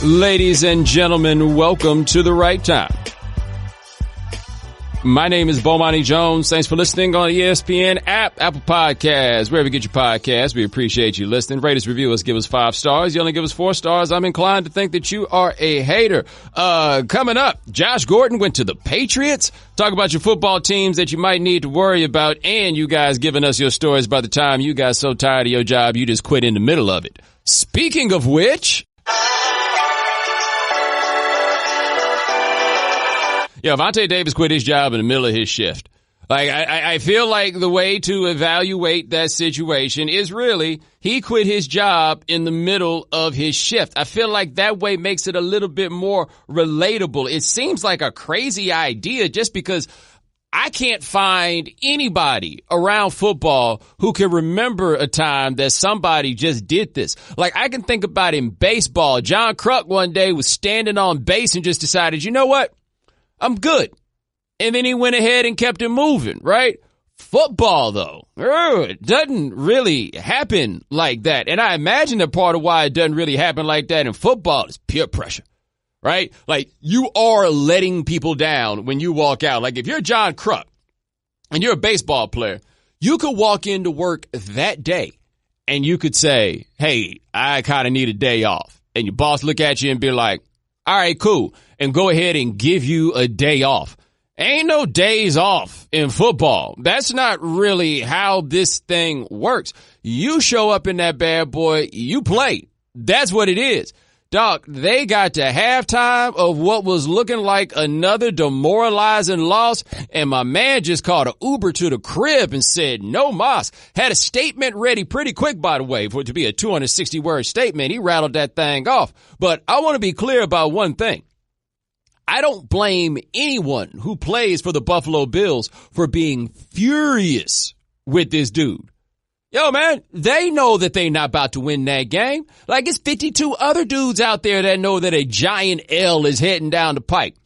Ladies and gentlemen, welcome to The Right Time. My name is Bomani Jones. Thanks for listening on the ESPN app, Apple Podcasts, wherever you get your podcasts. We appreciate you listening. Rate us, review us, give us 5 stars. You only give us 4 stars. I'm inclined to think that you are a hater. Coming up, Josh Gordon went to the Patriots. Talk about your football teams that you might need to worry about, and you guys giving us your stories by the time you got so tired of your job you just quit in the middle of it. Speaking of which... Yeah, Vontae Davis quit his job in the middle of his shift. Like, I feel like the way to evaluate that situation is really he quit his job in the middle of his shift. I feel like that way makes it a little bit more relatable. It seems like a crazy idea just because I can't find anybody around football who can remember a time that somebody just did this. Like, I can think about in baseball. John Kruk one day was standing on base and just decided, you know what? I'm good. And then he went ahead and kept it moving, right? Football, though, it doesn't really happen like that. And I imagine that part of why it doesn't really happen like that in football is peer pressure, right? Like, you are letting people down when you walk out. Like, if you're John Kruk and you're a baseball player, you could walk into work that day and you could say, hey, I kind of need a day off. And your boss look at you and be like, all right, cool, and go ahead and give you a day off. Ain't no days off in football. That's not really how this thing works. You show up in that bad boy, you play. That's what it is. Doc, they got to halftime of what was looking like another demoralizing loss, and my man just called an Uber to the crib and said, no mas. Had a statement ready pretty quick, by the way, for it to be a 260-word statement. He rattled that thing off. But I want to be clear about one thing. I don't blame anyone who plays for the Buffalo Bills for being furious with this dude. Yo, man, they know that they not about to win that game. Like, it's 52 other dudes out there that know that a giant L is heading down the pike.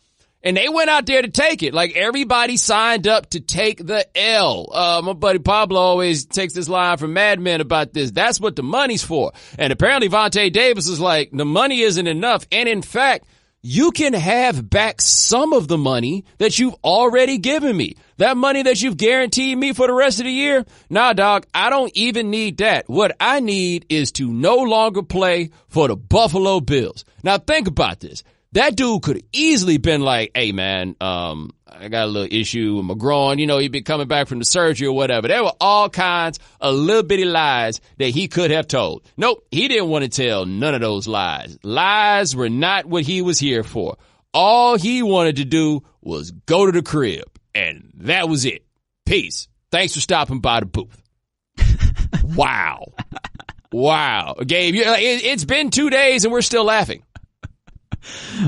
And they went out there to take it. Like, everybody signed up to take the L. My buddy Pablo always takes this line from Mad Men about this. That's what the money's for. And apparently Vontae Davis is like, the money isn't enough. And in fact, you can have back some of the money that you've already given me. That money that you've guaranteed me for the rest of the year? Nah, dog, I don't even need that. What I need is to no longer play for the Buffalo Bills. Now, think about this. That dude could have easily been like, hey, man, I got a little issue with my groin. You know, he'd been coming back from the surgery or whatever. There were all kinds of little bitty lies that he could have told. Nope, he didn't want to tell none of those lies. Lies were not what he was here for. All he wanted to do was go to the crib, and that was it. Peace. Thanks for stopping by the booth. Wow. Wow. Gabe, it's been 2 days and we're still laughing.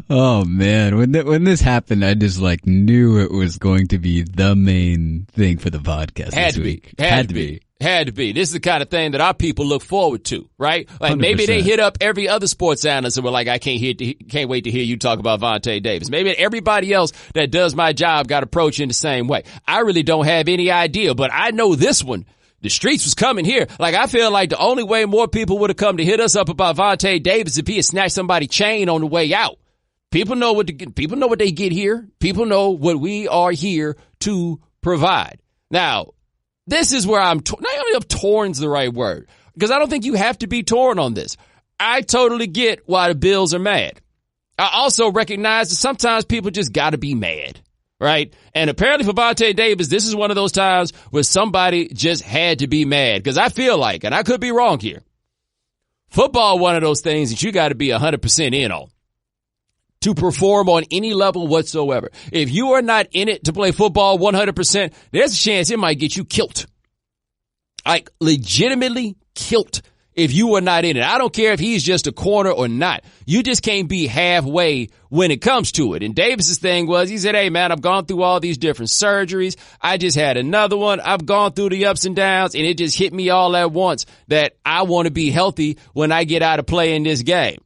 Oh man, when this happened, I just knew it was going to be the main thing for the podcast this week. Had to be. This is the kind of thing that our people look forward to, right? Like 100%. Maybe they hit up every other sports analyst and were like, I can't wait to hear you talk about Vontae Davis. Maybe everybody else that does my job got approached in the same way. I really don't have any idea, but I know this one. The streets was coming here. Like, I feel like the only way more people would have come to hit us up about Vontae Davis if he had snatched somebody's chain on the way out. People know what they get here. People know what we are here to provide. Now, this is where I'm not even if torn's the right word, because I don't think you have to be torn on this. I totally get why the Bills are mad. I also recognize that sometimes people just got to be mad. Right? And apparently for Vontae Davis, this is one of those times where somebody just had to be mad. Because I feel like, and I could be wrong here, football one of those things that you got to be 100% in on to perform on any level whatsoever. If you are not in it to play football 100%, there's a chance it might get you killed. Like, legitimately killed. If you are not in it. I don't care if he's just a corner or not. You just can't be halfway when it comes to it. And Davis's thing was, he said, hey, man, I've gone through all these different surgeries. I just had another one. I've gone through the ups and downs, and it just hit me all at once that I want to be healthy when I get out of playing this game.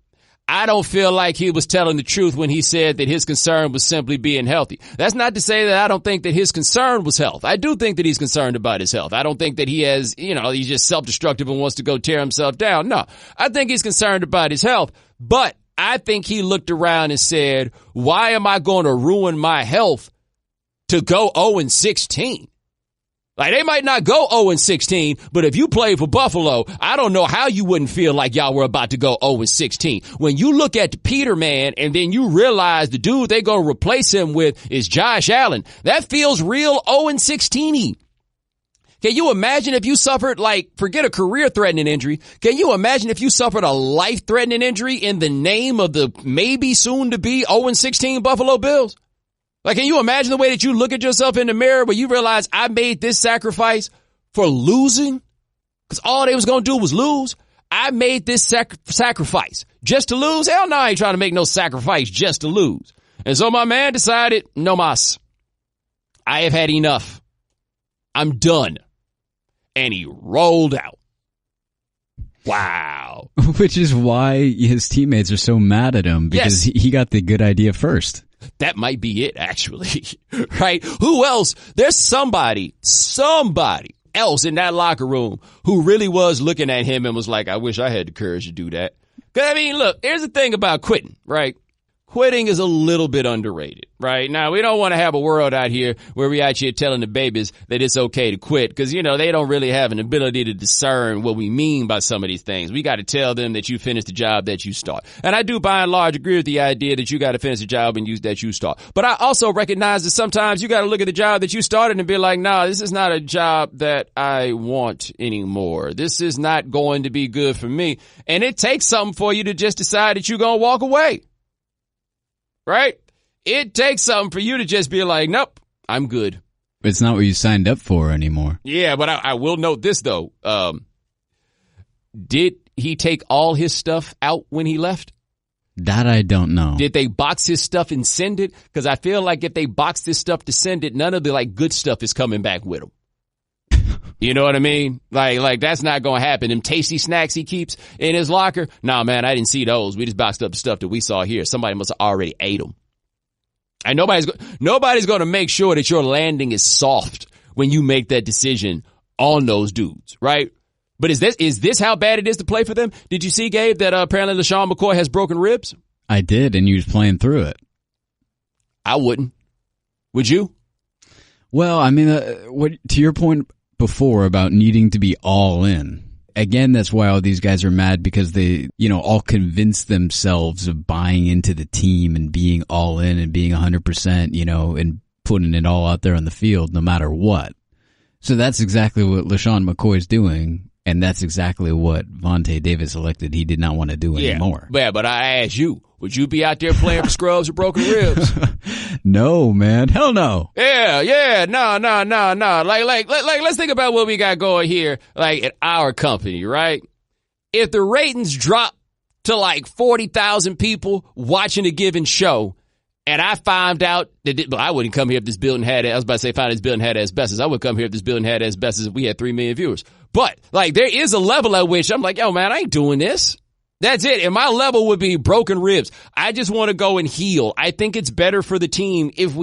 I don't feel like he was telling the truth when he said that his concern was simply being healthy. That's not to say that I don't think that his concern was health. I do think that he's concerned about his health. I don't think that he has, he's just self-destructive and wants to go tear himself down. No, I think he's concerned about his health, but I think he looked around and said, why am I going to ruin my health to go 0-16? Like, they might not go 0-16, but if you play for Buffalo, I don't know how you wouldn't feel like y'all were about to go 0-16. When you look at the Peterman and then you realize the dude they're going to replace him with is Josh Allen, that feels real 0-16-y. Can you imagine if you suffered, like, forget a career-threatening injury, can you imagine if you suffered a life-threatening injury in the name of the maybe soon-to-be 0-16 Buffalo Bills? Like, can you imagine the way that you look at yourself in the mirror where you realize I made this sacrifice for losing? Because all they was going to do was lose. I made this sacrifice just to lose? Hell no, I ain't trying to make no sacrifice just to lose. And so my man decided, no mas. I have had enough. I'm done. And he rolled out. Wow. Which is why his teammates are so mad at him, because he got the good idea first. That might be it, actually. Right? Who else? There's somebody else in that locker room who really was looking at him and was like, I wish I had the courage to do that. Because, I mean, look, here's the thing about quitting, right? Quitting is a little bit underrated, right? Now, we don't want to have a world out here where we out here telling the babies that it's okay to quit because, you know, they don't really have an ability to discern what we mean by some of these things. We got to tell them that you finished the job that you start. And I do, by and large, agree with the idea that you got to finish the job and use that you start. But I also recognize that sometimes you got to look at the job that you started and be like, nah, this is not a job that I want anymore. This is not going to be good for me. And it takes something for you to just decide that you're going to walk away. Right? It takes something for you to just be like, nope, I'm good. It's not what you signed up for anymore. Yeah, but I will note this, though. Did he take all his stuff out when he left? That I don't know. Did they box his stuff and send it? Because I feel like if they boxed his stuff to send it, none of the like good stuff is coming back with him. You know what I mean? Like that's not going to happen. Them tasty snacks he keeps in his locker. Nah, man, I didn't see those. We just boxed up the stuff that we saw here. Somebody must have already ate them. And nobody's going to make sure that your landing is soft when you make that decision on those dudes, right? But is this how bad it is to play for them? Did you see, Gabe, that apparently LaShawn McCoy has broken ribs? I did, and you was playing through it. I wouldn't. Would you? Well, I mean, to your point before about needing to be all in. Again, that's why all these guys are mad, because they, you know, all convinced themselves of buying into the team and being all in and being 100%, you know, and putting it all out there on the field no matter what. So that's exactly what LaShawn McCoy is doing, and that's exactly what Vontae Davis elected he did not want to do anymore. Yeah, but I asked you, would you be out there playing for scrubs with broken ribs? No, man. Hell no. Yeah. No. Like, let's think about what we got going here, like at our company, right? If the ratings drop to like 40,000 people watching a given show, and I found out that I wouldn't come here if this building had, I was about to say, find this building had asbestos. I would come here if this building had asbestos if we had 3 million viewers. But like, there is a level at which I'm like, yo, man, I ain't doing this. That's it. And my level would be broken ribs. I just want to go and heal. I think it's better for the team if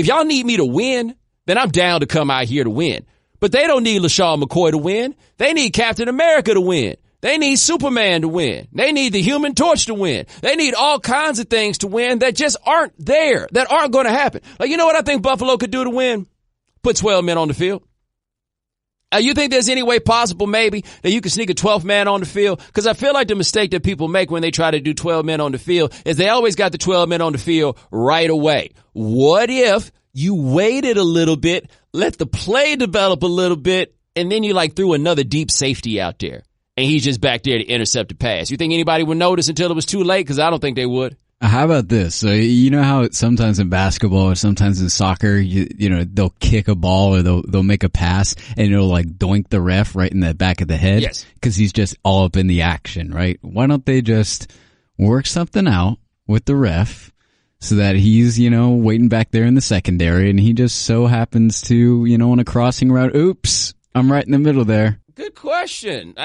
y'all need me to win, then I'm down to come out here to win. But they don't need LaShawn McCoy to win. They need Captain America to win. They need Superman to win. They need the Human Torch to win. They need all kinds of things to win that just aren't there, that aren't going to happen. Like, you know what I think Buffalo could do to win? Put 12 men on the field. You think there's any way possible maybe that you can sneak a 12th man on the field? Because I feel like the mistake that people make when they try to do 12 men on the field is they always got the 12 men on the field right away. What if you waited a little bit, let the play develop a little bit, and then you like threw another deep safety out there and he's just back there to intercept the pass? You think anybody would notice until it was too late? Because I don't think they would. How about this? So you know how sometimes in basketball or sometimes in soccer, you know, they'll kick a ball or they'll make a pass and it'll like doink the ref right in the back of the head. Yes. Because he's just all up in the action, right? Why don't they just work something out with the ref so that he's, you know, waiting back there in the secondary and he just so happens to, you know, on a crossing route, oops, I'm right in the middle there. Good question.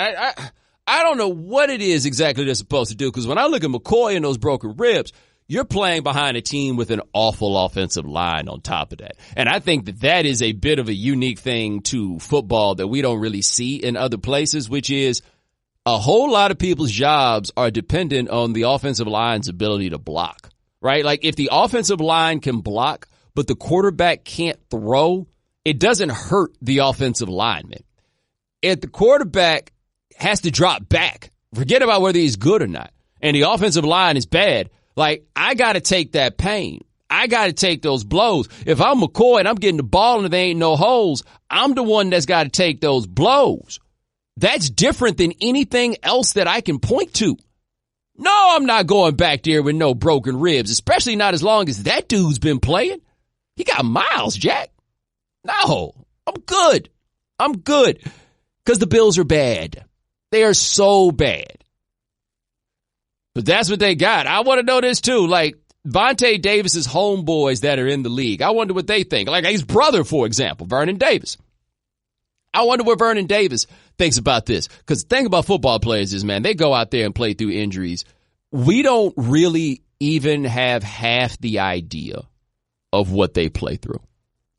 I don't know what it is exactly they're supposed to do, because when I look at McCoy and those broken ribs, you're playing behind a team with an awful offensive line on top of that. And I think that is a bit of a unique thing to football that we don't really see in other places, which is a whole lot of people's jobs are dependent on the offensive line's ability to block, right? Like if the offensive line can block, but the quarterback can't throw, it doesn't hurt the offensive lineman. If the quarterback has to drop back, forget about whether he's good or not, and the offensive line is bad, like I got to take that pain. I got to take those blows. If I'm McCoy and I'm getting the ball and there ain't no holes, I'm the one that's got to take those blows. That's different than anything else that I can point to. No, I'm not going back there with no broken ribs, especially not as long as that dude's been playing. He got miles, Jack. No, I'm good. I'm good because the Bills are bad. They are so bad. But that's what they got. I want to know this too. Like Vontae Davis's homeboys that are in the league. I wonder what they think. Like his brother, for example, Vernon Davis. I wonder what Vernon Davis thinks about this. Because the thing about football players is, man, they go out there and play through injuries. We don't really even have half the idea of what they play through,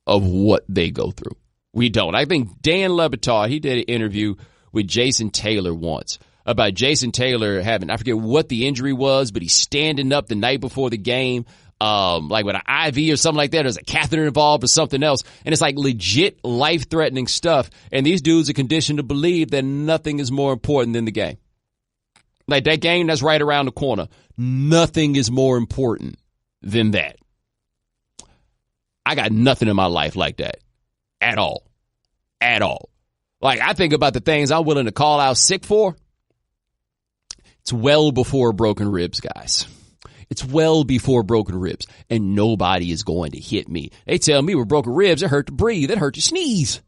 of what they go through. We don't. I think Dan Le Batard, he did an interview with Jason Taylor once about Jason Taylor having, I forget what the injury was, but he's standing up the night before the game, like with an IV or something like that. There's a catheter involved or something else. And it's like legit life-threatening stuff. And these dudes are conditioned to believe that nothing is more important than the game. Like that game that's right around the corner. Nothing is more important than that. I got nothing in my life like that. At all. At all. Like I think about the things I'm willing to call out sick for. It's well before broken ribs, guys. It's well before broken ribs, and nobody is going to hit me. They tell me with broken ribs, it hurt to breathe, it hurt to sneeze.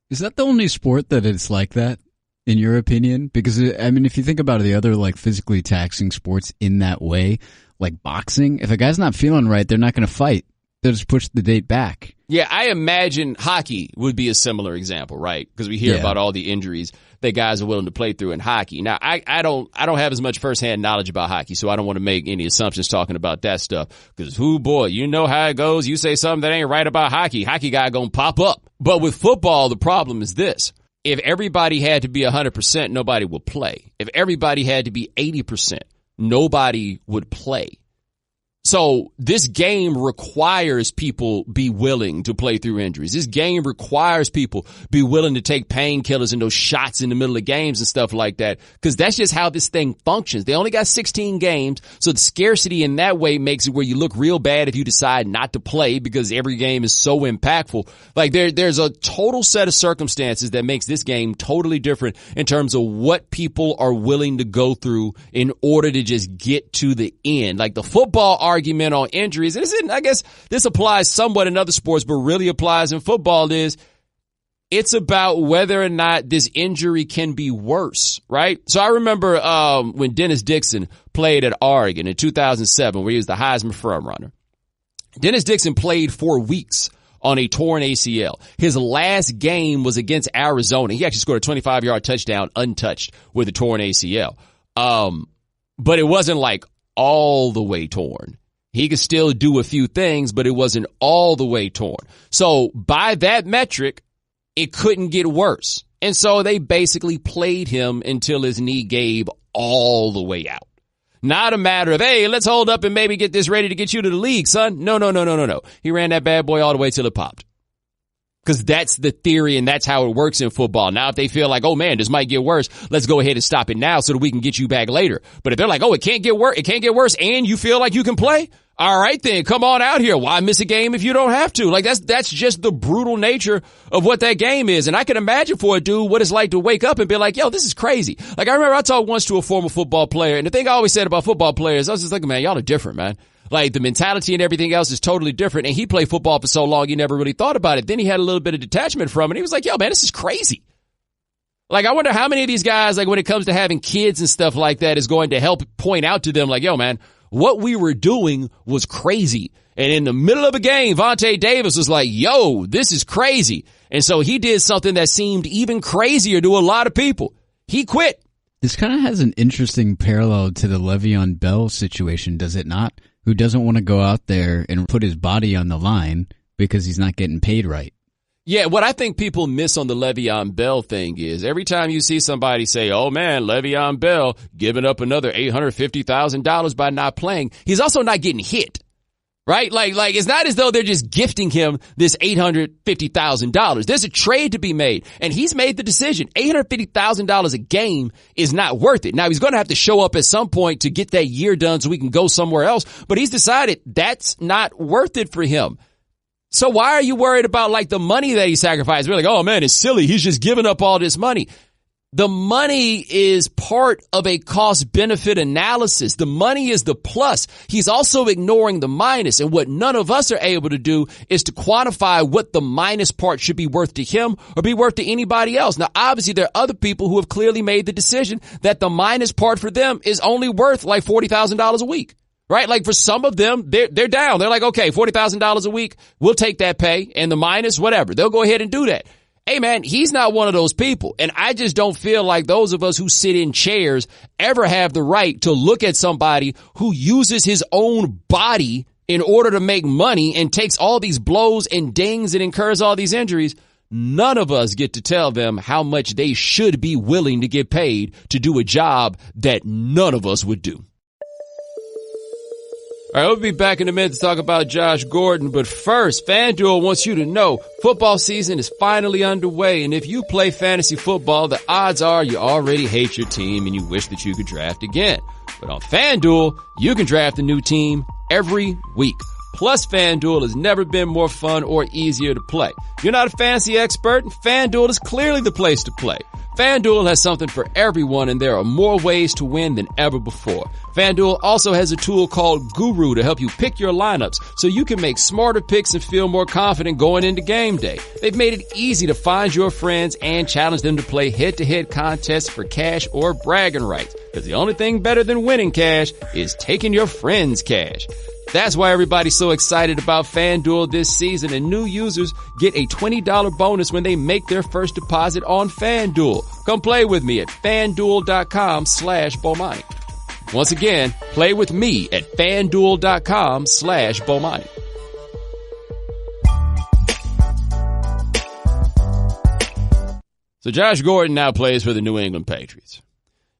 Is that the only sport that it's like that, in your opinion? Because, I mean, if you think about the other, like, physically taxing sports in that way, like boxing, if a guy's not feeling right, they're not going to fight. They'll just push the date back. Yeah, I imagine hockey would be a similar example, right? Because we hear about all the injuries that guys are willing to play through in hockey. Now, I don't have as much firsthand knowledge about hockey, so I don't want to make any assumptions talking about that stuff. Because, boy, you know how it goes. You say something that ain't right about hockey guy gonna pop up. But with football, the problem is this. If everybody had to be 100%, nobody would play. If everybody had to be 80%, nobody would play. So this game requires people be willing to play through injuries. This game requires people be willing to take painkillers and those shots in the middle of games and stuff like that, because that's just how this thing functions. They only got 16 games, so the scarcity in that way makes it where you look real bad if you decide not to play because every game is so impactful. Like there's a total set of circumstances that makes this game totally different in terms of what people are willing to go through in order to just get to the end. Like the football argument on injuries, and I guess this applies somewhat in other sports, but really applies in football, is it's about whether or not this injury can be worse, right? So I remember when Dennis Dixon played at Oregon in 2007, where he was the Heisman frontrunner. Dennis Dixon played 4 weeks on a torn ACL. His last game was against Arizona. He actually scored a 25-yard touchdown untouched with a torn ACL. But it wasn't like all the way torn. He could still do a few things, but it wasn't all the way torn. So by that metric, it couldn't get worse. And so they basically played him until his knee gave all the way out. Not a matter of, hey, let's hold up and maybe get this ready to get you to the league, son. No. He ran that bad boy all the way till it popped. Because that's the theory and that's how it works in football. Now, if they feel like, oh man, this might get worse, let's go ahead and stop it now so that we can get you back later. But if they're like, oh, it can't get worse and you feel like you can play, all right then, come on out here. Why miss a game if you don't have to? Like that's just the brutal nature of what that game is. And I can imagine for a dude what it's like to wake up and be like, yo, this is crazy. Like I remember I talked once to a former football player, and the thing I always said about football players, I was just like, man, y'all are different, man. Like the mentality and everything else is totally different. And he played football for so long, he never really thought about it. Then he had a little bit of detachment from it. He was like, yo, man, this is crazy. Like, I wonder how many of these guys, like when it comes to having kids and stuff like that, is going to help point out to them like, yo, man, what we were doing was crazy. And in the middle of a game, Vontae Davis was like, yo, this is crazy. And so he did something that seemed even crazier to a lot of people. He quit. This kind of has an interesting parallel to the Le'Veon Bell situation, does it not? Who doesn't want to go out there and put his body on the line because he's not getting paid right. Yeah, what I think people miss on the Le'Veon Bell thing is every time you see somebody say, oh man, Le'Veon Bell giving up another $850,000 by not playing, he's also not getting hit. Right? Like it's not as though they're just gifting him this $850,000. There's a trade to be made, and he's made the decision. $850,000 a game is not worth it. Now, he's going to have to show up at some point to get that year done so we can go somewhere else, but he's decided that's not worth it for him. So why are you worried about like the money that he sacrificed? We're like, oh man, it's silly. He's just giving up all this money. The money is part of a cost-benefit analysis. The money is the plus. He's also ignoring the minus. And what none of us are able to do is to quantify what the minus part should be worth to him or be worth to anybody else. Now, obviously, there are other people who have clearly made the decision that the minus part for them is only worth like $40,000 a week. Right? Like for some of them, they're down. They're like, okay, $40,000 a week. We'll take that pay and the minus, whatever. They'll go ahead and do that. Hey man, he's not one of those people. And I just don't feel like those of us who sit in chairs ever have the right to look at somebody who uses his own body in order to make money and takes all these blows and dings and incurs all these injuries. None of us get to tell them how much they should be willing to get paid to do a job that none of us would do. All right, we'll be back in a minute to talk about Josh Gordon. But first, FanDuel wants you to know football season is finally underway. And if you play fantasy football, the odds are you already hate your team and you wish that you could draft again. But on FanDuel, you can draft a new team every week. Plus, FanDuel has never been more fun or easier to play. If you're not a fantasy expert, FanDuel is clearly the place to play. FanDuel has something for everyone, and there are more ways to win than ever before. FanDuel also has a tool called Guru to help you pick your lineups so you can make smarter picks and feel more confident going into game day. They've made it easy to find your friends and challenge them to play head-to-head contests for cash or bragging rights. Because the only thing better than winning cash is taking your friends' cash. That's why everybody's so excited about FanDuel this season, and new users get a $20 bonus when they make their first deposit on FanDuel. Come play with me at FanDuel.com/Bomani. Once again, play with me at FanDuel.com/Bomani. So Josh Gordon now plays for the New England Patriots.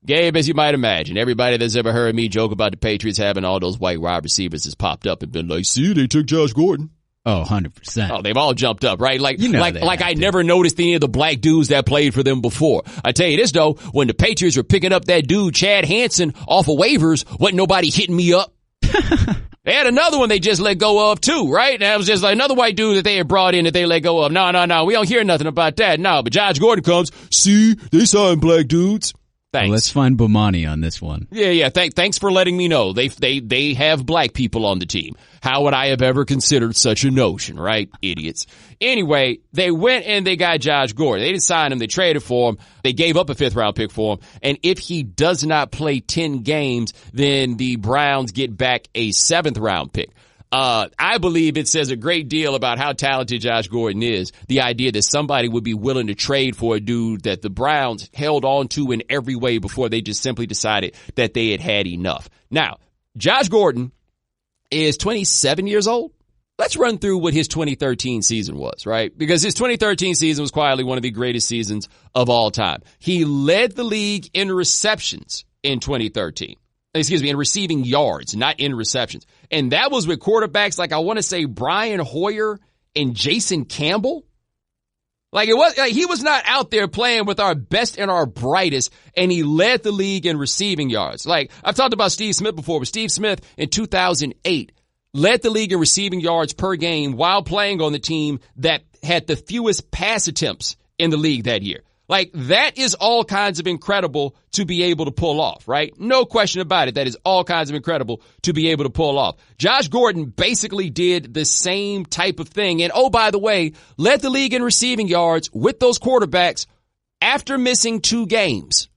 Gabe, as you might imagine, everybody that's ever heard me joke about the Patriots having all those white wide receivers has popped up and been like, see, they took Josh Gordon. Oh, 100%. Oh, they've all jumped up, right? Like, you know like I never noticed any of the black dudes that played for them before. I tell you this though, when the Patriots were picking up that dude, Chad Hansen, off of waivers, wasn't nobody hitting me up. They had another one they just let go of too, right? And that was just like another white dude that they had brought in that they let go of. No, we don't hear nothing about that. No, but Josh Gordon comes, see, they signed black dudes. Thanks. Well, let's find Bomani on this one. Yeah. Thanks for letting me know. They have black people on the team. How would I have ever considered such a notion, right? Idiots. Anyway, they went and they got Josh Gordon. They didn't sign him. They traded for him. They gave up a 5th round pick for him. And if he does not play 10 games, then the Browns get back a 7th round pick. I believe it says a great deal about how talented Josh Gordon is. The idea that somebody would be willing to trade for a dude that the Browns held on to in every way before they just simply decided that they had had enough. Now, Josh Gordon is 27 years old. Let's run through what his 2013 season was, right? Because his 2013 season was quietly one of the greatest seasons of all time. He led the league in receptions in 2013. In receiving yards, not in receptions. And that was with quarterbacks like I want to say Brian Hoyer and Jason Campbell. He was not out there playing with our best and our brightest, and he led the league in receiving yards. Like I've talked about Steve Smith before, but Steve Smith in 2008 led the league in receiving yards per game while playing on the team that had the fewest pass attempts in the league that year. Like, that is all kinds of incredible to be able to pull off, right? No question about it. That is all kinds of incredible to be able to pull off. Josh Gordon basically did the same type of thing. And, oh, by the way, led the league in receiving yards with those quarterbacks after missing 2 games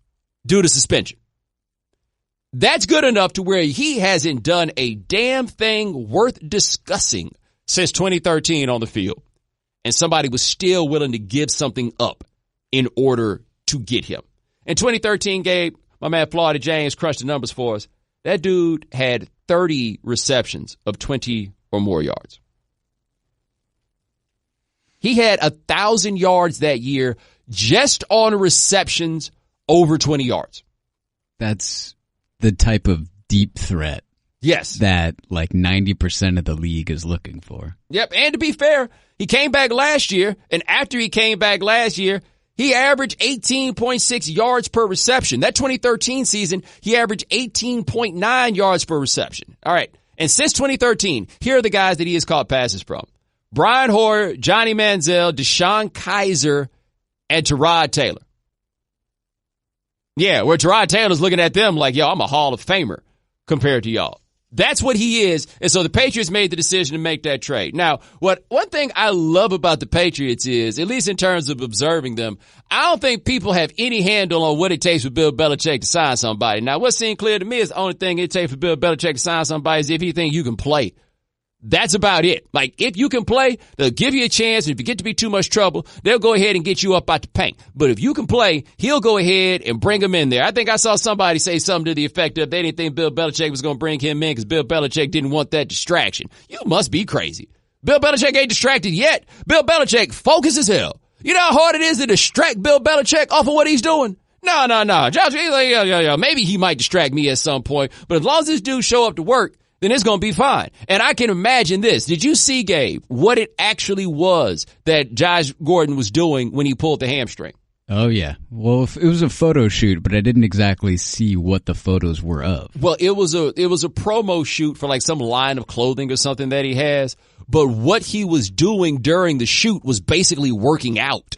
due to suspension. That's good enough to where he hasn't done a damn thing worth discussing since 2013 on the field. And somebody was still willing to give something up in order to get him. In 2013, Gabe, my man Florida James crushed the numbers for us. That dude had 30 receptions of 20 or more yards. He had 1,000 yards that year just on receptions over 20 yards. That's the type of deep threat. Yes. That like 90% of the league is looking for. Yep. And to be fair, he came back last year, and after he came back last year, he averaged 18.6 yards per reception. That 2013 season, he averaged 18.9 yards per reception. All right. And since 2013, here are the guys that he has caught passes from. Brian Hoyer, Johnny Manziel, Deshaun Kaiser, and Tyrod Taylor. Yeah, where Tyrod Taylor's looking at them like, yo, I'm a Hall of Famer compared to y'all. That's what he is. And so the Patriots made the decision to make that trade. Now, one thing I love about the Patriots is, at least in terms of observing them, I don't think people have any handle on what it takes for Bill Belichick to sign somebody. Now, what seemed clear to me is the only thing it takes for Bill Belichick to sign somebody is if he thinks you can play. That's about it. Like, if you can play, they'll give you a chance. And if you get to be too much trouble, they'll go ahead and get you up out the paint. But if you can play, he'll go ahead and bring him in there. I think I saw somebody say something to the effect of they didn't think Bill Belichick was going to bring him in because Bill Belichick didn't want that distraction. You must be crazy. Bill Belichick ain't distracted yet. Bill Belichick focused as hell. You know how hard it is to distract Bill Belichick off of what he's doing? No. Josh, maybe he might distract me at some point. But as long as this dude show up to work, then it's going to be fine. And I can imagine this. Did you see, Gabe, what it actually was that Josh Gordon was doing when he pulled the hamstring? Oh, yeah. Well, it was a photo shoot, but I didn't exactly see what the photos were of. Well, it was a promo shoot for like some line of clothing or something that he has. But what he was doing during the shoot was basically working out.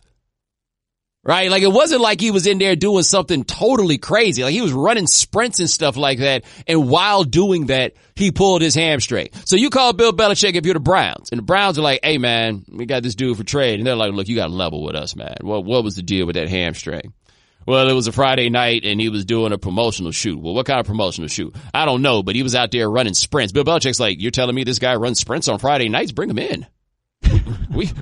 Right? Like, it wasn't like he was in there doing something totally crazy. Like, he was running sprints and stuff like that. And while doing that, he pulled his hamstring. So you call Bill Belichick if you're the Browns. And the Browns are like, hey, man, we got this dude for trade. And they're like, look, you got to level with us, man. What was the deal with that hamstring? Well, it was a Friday night and he was doing a promotional shoot. Well, what kind of promotional shoot? I don't know, but he was out there running sprints. Bill Belichick's like, you're telling me this guy runs sprints on Friday nights? Bring him in.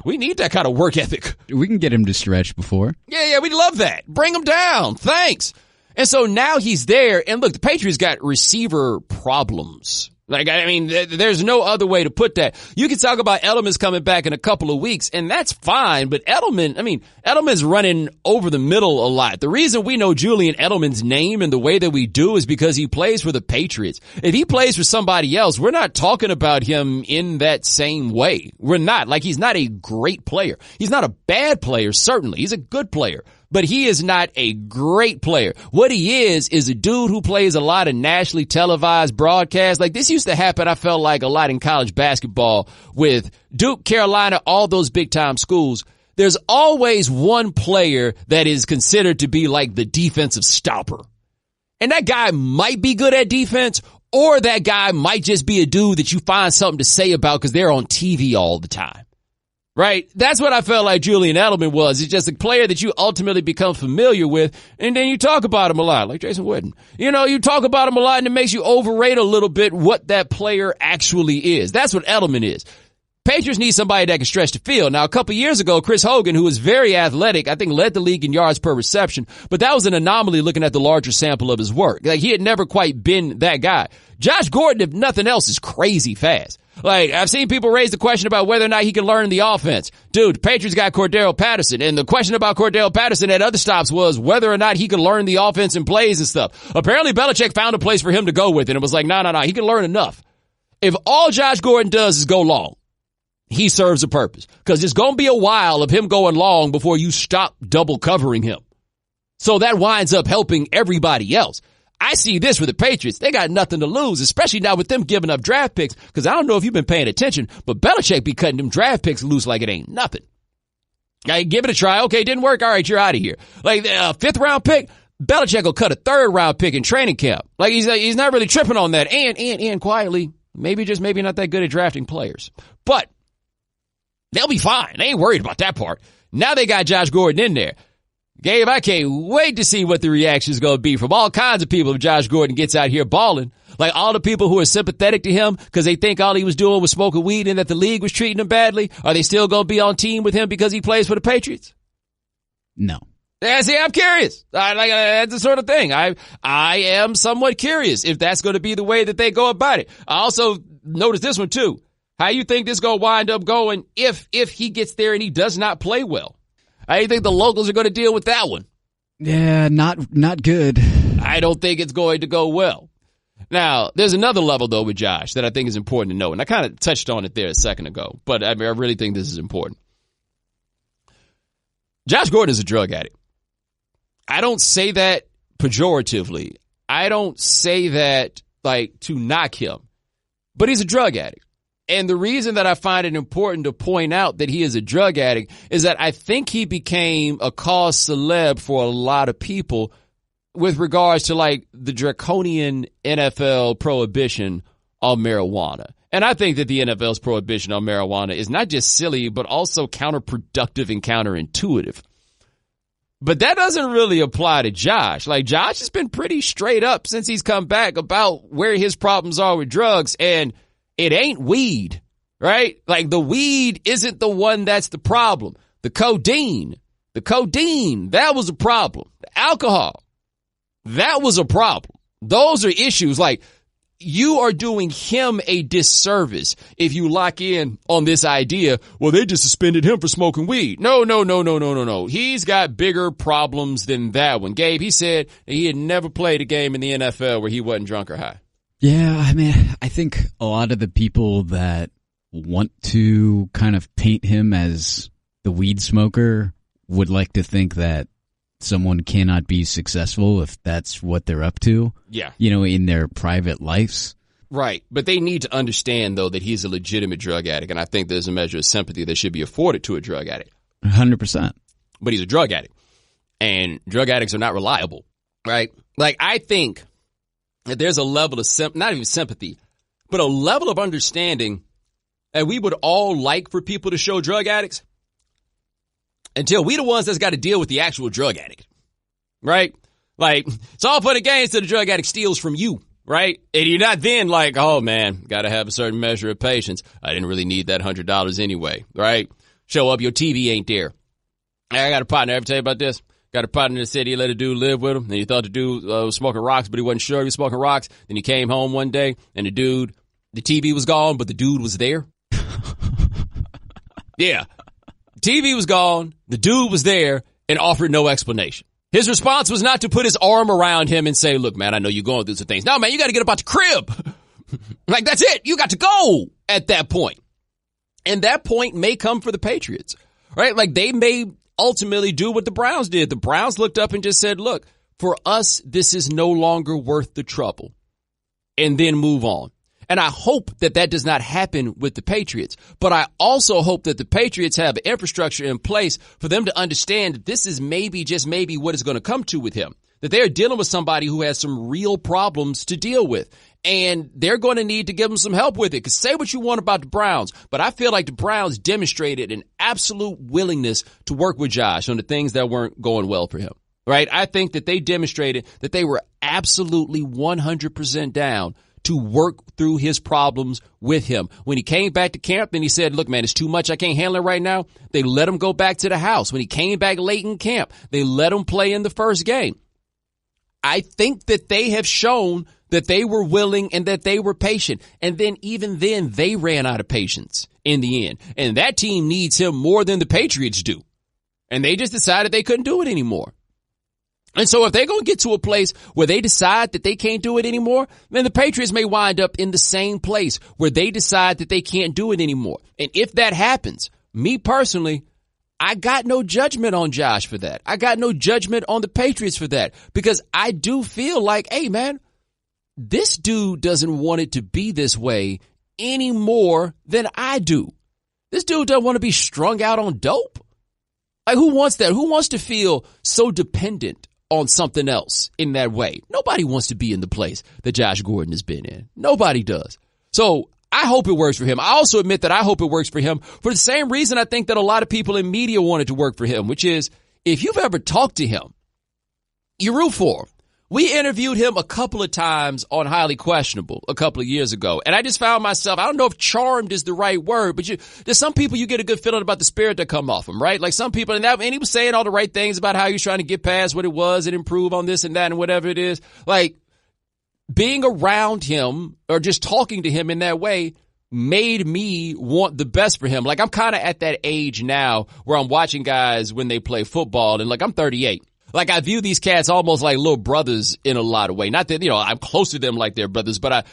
We need that kind of work ethic. We can get him to stretch before. Yeah, we love that. Bring him down. Thanks. And so now he's there. And look, the Patriots got receiver problems. Like, I mean, there's no other way to put that. You can talk about Edelman's coming back in a couple of weeks, and that's fine. But Edelman's running over the middle a lot. The reason we know Julian Edelman's name and the way that we do is because he plays for the Patriots. If he plays for somebody else, we're not talking about him in that same way. We're not. Like, he's not a great player. He's not a bad player, certainly. He's a good player. But he is not a great player. What he is a dude who plays a lot of nationally televised broadcasts. Like, this used to happen, I felt like, a lot in college basketball with Duke, Carolina, all those big-time schools. There's always one player that is considered to be like the defensive stopper. And that guy might be good at defense, or that guy might just be a dude that you find something to say about because they're on TV all the time. Right? That's what I felt like Julian Edelman was. It's just a player that you ultimately become familiar with, and then you talk about him a lot, like Jason Witten. You know, you talk about him a lot, and it makes you overrate a little bit what that player actually is. That's what Edelman is. Patriots need somebody that can stretch the field. Now, a couple years ago, Chris Hogan, who was very athletic, I think led the league in yards per reception, but that was an anomaly looking at the larger sample of his work. Like, he had never quite been that guy. Josh Gordon, if nothing else, is crazy fast. Like, I've seen people raise the question about whether or not he can learn the offense. Dude, the Patriots got Cordero Patterson, and the question about Cordero Patterson at other stops was whether or not he could learn the offense and plays and stuff. Apparently, Belichick found a place for him to go with, and it was like, no, he can learn enough. If all Josh Gordon does is go long, he serves a purpose. Because it's going to be a while of him going long before you stop double covering him. So that winds up helping everybody else. I see this with the Patriots. They got nothing to lose, especially now with them giving up draft picks. Because I don't know if you've been paying attention, but Belichick be cutting them draft picks loose like it ain't nothing. Give it a try. Okay, didn't work. All right, you're out of here. Like a fifth round pick, Belichick will cut a third round pick in training camp. Like he's not really tripping on that. And quietly, maybe not that good at drafting players. But they'll be fine. They ain't worried about that part. Now they got Josh Gordon in there. Gabe, I can't wait to see what the reaction is going to be from all kinds of people if Josh Gordon gets out here balling. Like all the people who are sympathetic to him because they think all he was doing was smoking weed and that the league was treating him badly. Are they still going to be on team with him because he plays for the Patriots? No. Yeah, see, I'm curious. That's the sort of thing. I am somewhat curious if that's going to be the way that they go about it. I also noticed this one too. How you think this going to wind up going if he gets there and he does not play well? How do you think the locals are going to deal with that one? Yeah, not good. I don't think it's going to go well. Now, there's another level, though, with Josh that I think is important to know, and I kind of touched on it there a second ago, but I really think this is important. Josh Gordon is a drug addict. I don't say that pejoratively. I don't say that, like, to knock him, but he's a drug addict. And the reason that I find it important to point out that he is a drug addict is that I think he became a cause celeb for a lot of people with regards to like the draconian NFL prohibition on marijuana. And I think that the NFL's prohibition on marijuana is not just silly, but also counterproductive and counterintuitive. But that doesn't really apply to Josh. Like, Josh has been pretty straight up since he's come back about where his problems are with drugs, and it ain't weed, right? Like, the weed isn't the one that's the problem. The codeine, that was a problem. The alcohol, that was a problem. Those are issues. Like, you are doing him a disservice if you lock in on this idea, well, they just suspended him for smoking weed. No. He's got bigger problems than that one. Gabe, he said that he had never played a game in the NFL where he wasn't drunk or high. Yeah, I mean, I think a lot of the people that want to kind of paint him as the weed smoker would like to think that someone cannot be successful if that's what they're up to. Yeah. You know, in their private lives. Right. But they need to understand, though, that he's a legitimate drug addict. And I think there's a measure of sympathy that should be afforded to a drug addict. 100%. But he's a drug addict. And drug addicts are not reliable. Right. Like, I think that there's a level of, not even sympathy, but a level of understanding that we would all like for people to show drug addicts until we the ones that's got to deal with the actual drug addict, right? Like, it's all fun and games till the drug addict steals from you, right? And you're not then like, oh, man, got to have a certain measure of patience. I didn't really need that $100 anyway, right? Show up, your TV ain't there. I got a partner, ever tell you about this? Got a partner in the city, let a dude live with him, and he thought the dude was smoking rocks, but he wasn't sure he was smoking rocks. Then he came home one day, and the TV was gone, but the dude was there. Yeah. TV was gone, the dude was there, and offered no explanation. His response was not to put his arm around him and say, look, man, I know you're going through some things. No, man, you got to get about the crib. Like, that's it. You got to go at that point. And that point may come for the Patriots, right? Like, they may ultimately do what the Browns did. The Browns looked up and just said, look, for us, this is no longer worth the trouble, and then move on. And I hope that that does not happen with the Patriots. But I also hope that the Patriots have infrastructure in place for them to understand that this is maybe, just maybe, what is going to come to with him. That they're dealing with somebody who has some real problems to deal with. And they're going to need to give them some help with it. Because say what you want about the Browns, but I feel like the Browns demonstrated an absolute willingness to work with Josh on the things that weren't going well for him. Right? I think that they demonstrated that they were absolutely 100% down to work through his problems with him. When he came back to camp and he said, look, man, it's too much. I can't handle it right now. They let him go back to the house. When he came back late in camp, they let him play in the first game. I think that they have shown that they were willing and that they were patient. And then even then, they ran out of patience in the end. And that team needs him more than the Patriots do. And they just decided they couldn't do it anymore. And so if they're going to get to a place where they decide that they can't do it anymore, then the Patriots may wind up in the same place where they decide that they can't do it anymore. And if that happens, me personally, I got no judgment on Josh for that. I got no judgment on the Patriots for that, because I do feel like, hey, man, this dude doesn't want it to be this way any more than I do. This dude doesn't want to be strung out on dope. Like, who wants that? Who wants to feel so dependent on something else in that way? Nobody wants to be in the place that Josh Gordon has been in. Nobody does. So I hope it works for him. I also admit that I hope it works for him for the same reason I think that a lot of people in media wanted to work for him, which is, if you've ever talked to him, you root for him. We interviewed him a couple of times on Highly Questionable a couple of years ago, and I just found myself, I don't know if charmed is the right word, but there's some people you get a good feeling about the spirit that come off him, right? Like some people, and he was saying all the right things about how he was trying to get past what it was and improve on this and that and whatever it is. Like, being around him or just talking to him in that way made me want the best for him. Like, I'm kind of at that age now where I'm watching guys when they play football, and like, I'm 38. Like, I view these cats almost like little brothers in a lot of ways. Not that, I'm close to them like they're brothers, but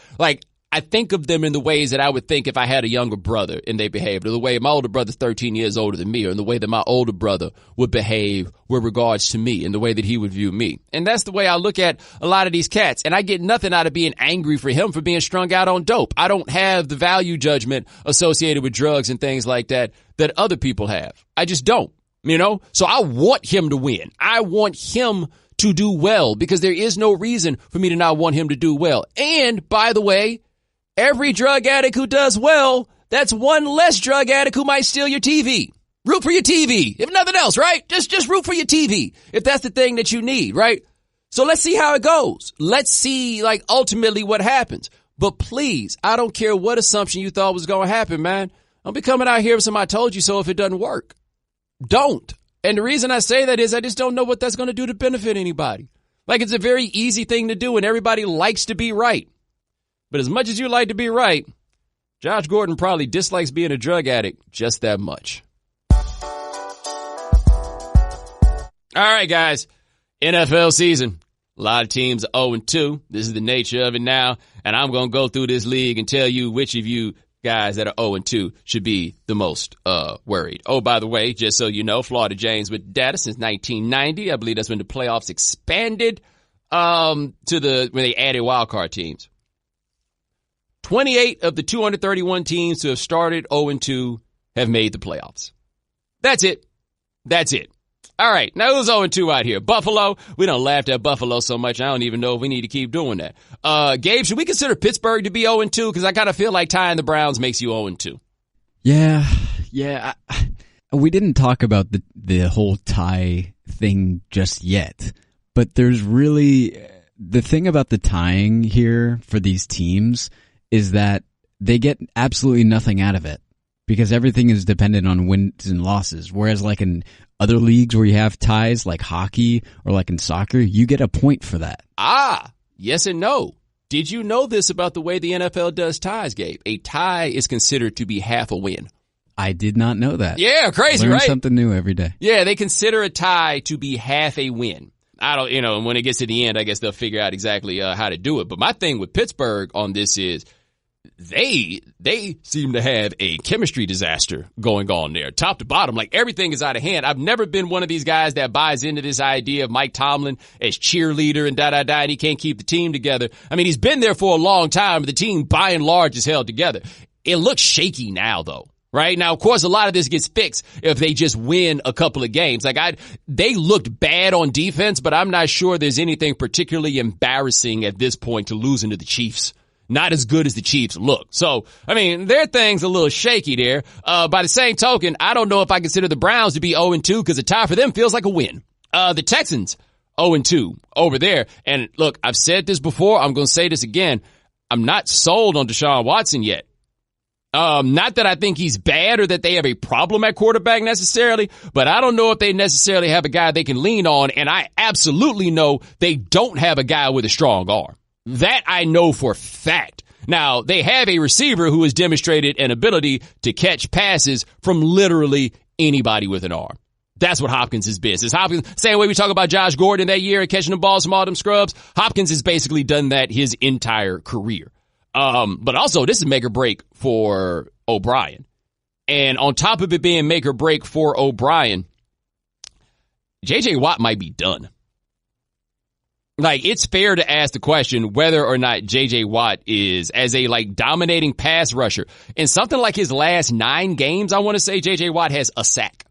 I think of them in the ways that I would think if I had a younger brother and they behaved, or the way my older brother's 13 years older than me, or in the way that my older brother would behave with regards to me and the way that he would view me. And that's the way I look at a lot of these cats. And I get nothing out of being angry for him for being strung out on dope. I don't have the value judgment associated with drugs and things like that other people have. I just don't, So I want him to win. I want him to do well, because there is no reason for me to not want him to do well. And by the way, every drug addict who does well, that's one less drug addict who might steal your TV. Root for your TV, if nothing else, right? Just root for your TV, if that's the thing that you need, right? So let's see how it goes. Let's see, ultimately what happens. But please, I don't care what assumption you thought was going to happen, man. Don't be coming out here with some "I told you so" if it doesn't work. Don't. And the reason I say that is I just don't know what that's going to do to benefit anybody. It's a very easy thing to do, and everybody likes to be right. But as much as you like to be right, Josh Gordon probably dislikes being a drug addict just that much. All right, guys. NFL season. A lot of teams are 0-2. This is the nature of it now. And I'm going to go through this league and tell you which of you guys that are 0-2 should be the most worried. Oh, by the way, just so you know, Florida James with data since 1990. I believe that's when the playoffs expanded when they added wildcard teams. 28 of the 231 teams who have started 0-2 have made the playoffs. That's it. All right. Now, who's 0-2 out here? Buffalo. We don't laugh at Buffalo so much. I don't even know if we need to keep doing that. Gabe, should we consider Pittsburgh to be 0-2? Because I kind of feel like tying the Browns makes you 0-2. Yeah. We didn't talk about the whole tie thing just yet. But there's really the thing about the tying here for these teams is that they get absolutely nothing out of it because everything is dependent on wins and losses. Whereas like in other leagues where you have ties like hockey or like in soccer, you get a point for that. Yes and no. Did you know this about the way the NFL does ties, Gabe? A tie is considered to be half a win. I did not know that. Yeah, crazy, Learn right? Something new every day. Yeah, they consider a tie to be half a win. I don't, when it gets to the end, I guess they'll figure out exactly how to do it. But my thing with Pittsburgh on this is they seem to have a chemistry disaster going on there, top to bottom. Like everything is out of hand. I've never been one of these guys that buys into this idea of Mike Tomlin as cheerleader and and he can't keep the team together. I mean, he's been there for a long time, but the team by and large is held together. It looks shaky now, though. Right now, of course, a lot of this gets fixed if they just win a couple of games. They looked bad on defense, but I'm not sure there's anything particularly embarrassing at this point to losing to the Chiefs. Not as good as the Chiefs look. So, I mean, their thing's a little shaky there. By the same token, I don't know if I consider the Browns to be 0-2 because a tie for them feels like a win. The Texans, 0-2 over there. And look, I've said this before. I'm going to say this again. I'm not sold on Deshaun Watson yet. Not that I think he's bad or that they have a problem at quarterback necessarily, but I don't know if they necessarily have a guy they can lean on, and I absolutely know they don't have a guy with a strong arm. That I know for a fact. Now, they have a receiver who has demonstrated an ability to catch passes from literally anybody with an arm. That's what Hopkins is business. Hopkins, same way we talk about Josh Gordon that year and catching the balls from all them scrubs, Hopkins has basically done that his entire career. But also this is make or break for O'Brien. And on top of it being make or break for O'Brien, JJ Watt might be done. It's fair to ask the question whether or not JJ Watt is as a dominating pass rusher. In something like his last 9 games, I want to say JJ Watt has a sack.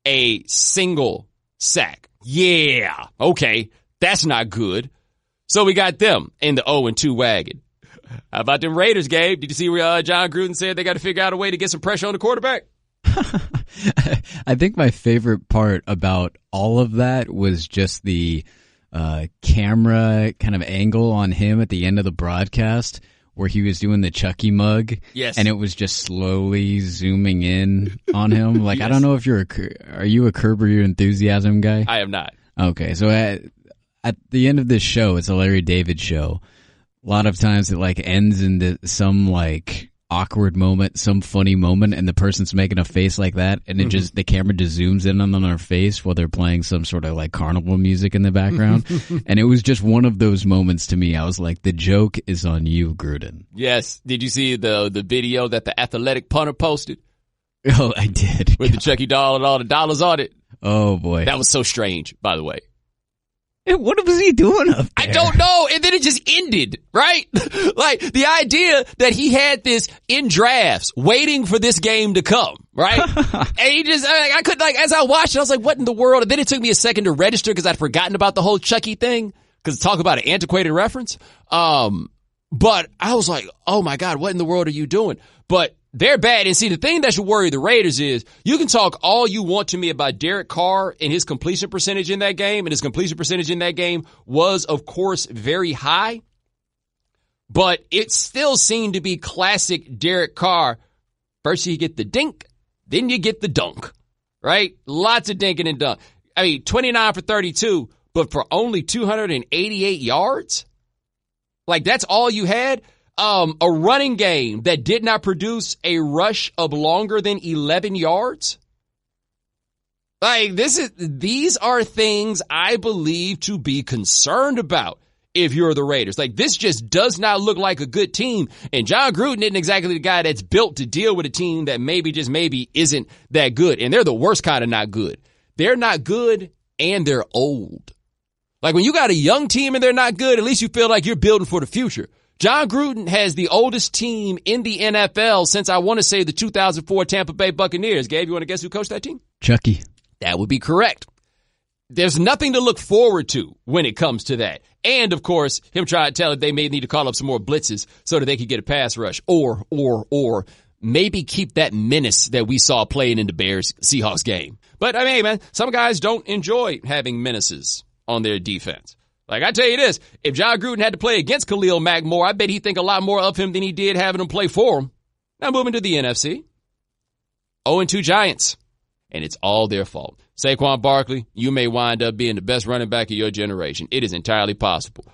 A single sack. Yeah. Okay. That's not good. So we got them in the 0-2 wagon. How about them Raiders, Gabe? Did you see where John Gruden said they got to figure out a way to get some pressure on the quarterback? I think my favorite part about all of that was just the camera kind of angle on him at the end of the broadcast where he was doing the Chucky mug. Yes. And it was just slowly zooming in on him. Yes. I don't know if are you a Curb Your Enthusiasm guy? I am not. Okay. So at the end of this show, it's a Larry David show. A lot of times it like ends in some like awkward moment, some funny moment, and the person's making a face like that, and it just the camera just zooms in on their face while they're playing some sort of like carnival music in the background. And it was just one of those moments to me. I was like, the joke is on you, Gruden. Yes. Did you see the video that the athletic punter posted? Oh, I did. With the Chucky doll and all the dollars on it. Oh boy. That was so strange, by the way. What was he doing up there? I don't know. And then it just ended, right? Like the idea that he had this in drafts waiting for this game to come, right? And he just, I could like, as I watched it, I was like, what in the world? And then it took me a second to register because I'd forgotten about the whole Chucky thing. Cause talk about an antiquated reference. But I was like, oh my God, what in the world are you doing? But they're bad. And see, the thing that should worry the Raiders is you can talk all you want to me about Derek Carr and his completion percentage in that game. And his completion percentage in that game was, of course, very high. But it still seemed to be classic Derek Carr. First you get the dink, then you get the dunk, right? Lots of dinking and dunk. I mean, 29 for 32, but for only 288 yards? Like, that's all you had? A running game that did not produce a rush of longer than 11 yards. Like, these are things I believe to be concerned about if you're the Raiders. Like, this just does not look like a good team. And John Gruden isn't exactly the guy that's built to deal with a team that maybe isn't that good. And they're the worst kind of not good. They're not good and they're old. Like, when you got a young team and they're not good, at least you feel like you're building for the future. John Gruden has the oldest team in the NFL since, I want to say, the 2004 Tampa Bay Buccaneers. Gabe, you want to guess who coached that team? Chucky. That would be correct. There's nothing to look forward to when it comes to that. And, of course, him trying to tell it they may need to call up some more blitzes so that they could get a pass rush. Or maybe keep that menace that we saw playing in the Bears-Seahawks game. But, I mean, hey, man, some guys don't enjoy having menaces on their defense. Like, I tell you this, if John Gruden had to play against Khalil Mack more, I bet he'd think a lot more of him than he did having him play for him. Now moving to the NFC. 0-2 Giants. And it's all their fault. Saquon Barkley, you may wind up being the best running back of your generation. It is entirely possible.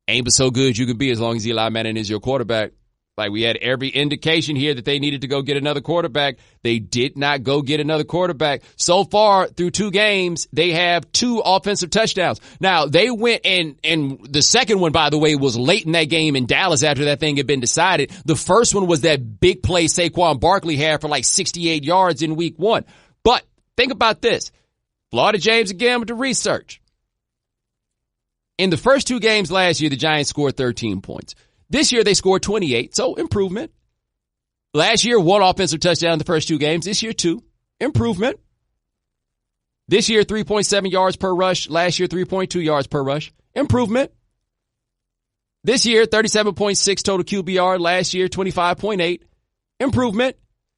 Ain't but so good you can be as long as Eli Manning is your quarterback. Like, we had every indication here that they needed to go get another quarterback. They did not go get another quarterback. So far, through 2 games, they have 2 offensive touchdowns. Now, they went and the second one, by the way, was late in that game in Dallas after that thing had been decided. The first one was that big play Saquon Barkley had for like 68 yards in week 1. But think about this. Florida James again with the research. In the first 2 games last year, the Giants scored 13 points. This year, they scored 28, so improvement. Last year, 1 offensive touchdown in the first 2 games. This year, 2. Improvement. This year, 3.7 yards per rush. Last year, 3.2 yards per rush. Improvement. This year, 37.6 total QBR. Last year, 25.8. Improvement.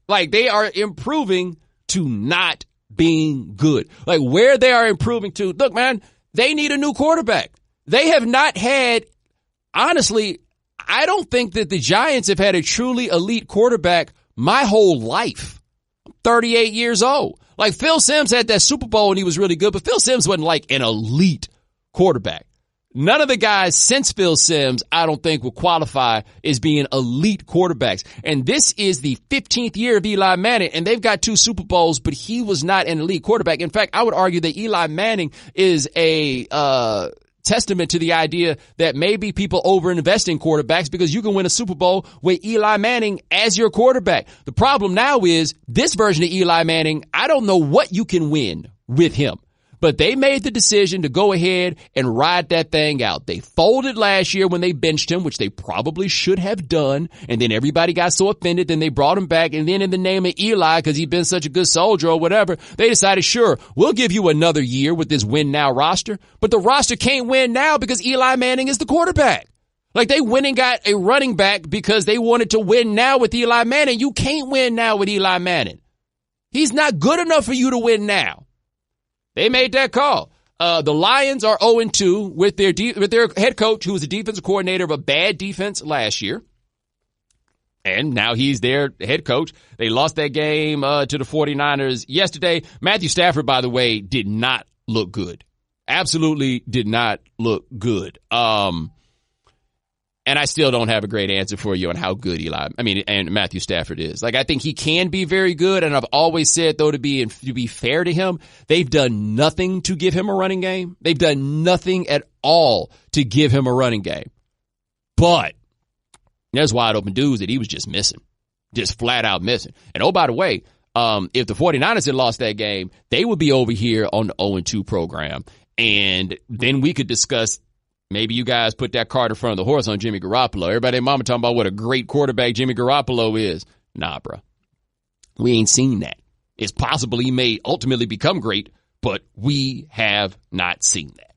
Like, they are improving to not being good. Like, where they are improving to, look, man, they need a new quarterback. They have not had, honestly, I don't think that the Giants have had a truly elite quarterback my whole life. I'm 38 years old. Like, Phil Simms had that Super Bowl and he was really good, but Phil Simms wasn't like an elite quarterback. None of the guys since Phil Simms, I don't think, will qualify as being elite quarterbacks. And this is the 15th year of Eli Manning, and they've got 2 Super Bowls, but he was not an elite quarterback. In fact, I would argue that Eli Manning is a testament to the idea that maybe people overinvest in quarterbacks because you can win a Super Bowl with Eli Manning as your quarterback. The problem now is this version of Eli Manning, I don't know what you can win with him. But they made the decision to go ahead and ride that thing out. They folded last year when they benched him, which they probably should have done. And then everybody got so offended, then they brought him back. And then in the name of Eli, because he'd been such a good soldier or whatever, they decided, sure, we'll give you another year with this win now roster. But the roster can't win now because Eli Manning is the quarterback. Like, they went and got a running back because they wanted to win now with Eli Manning. You can't win now with Eli Manning. He's not good enough for you to win now. They made that call. The Lions are 0-2 with their head coach, who was a defensive coordinator of a bad defense last year. And now he's their head coach. They lost that game to the 49ers yesterday. Matthew Stafford, by the way, did not look good. Absolutely did not look good. And I still don't have a great answer for you on how good and Matthew Stafford is. Like, I think he can be very good. And I've always said, though, to be fair to him, they've done nothing to give him a running game. They've done nothing at all to give him a running game. But there's wide open dudes that he was just missing, just flat out missing. And oh, by the way, if the 49ers had lost that game, they would be over here on the 0-2 program. And then we could discuss, maybe you guys put that cart in front of the horse on Jimmy Garoppolo. Everybody and mama talking about what a great quarterback Jimmy Garoppolo is. Nah, bro. We ain't seen that. It's possible he may ultimately become great, but we have not seen that.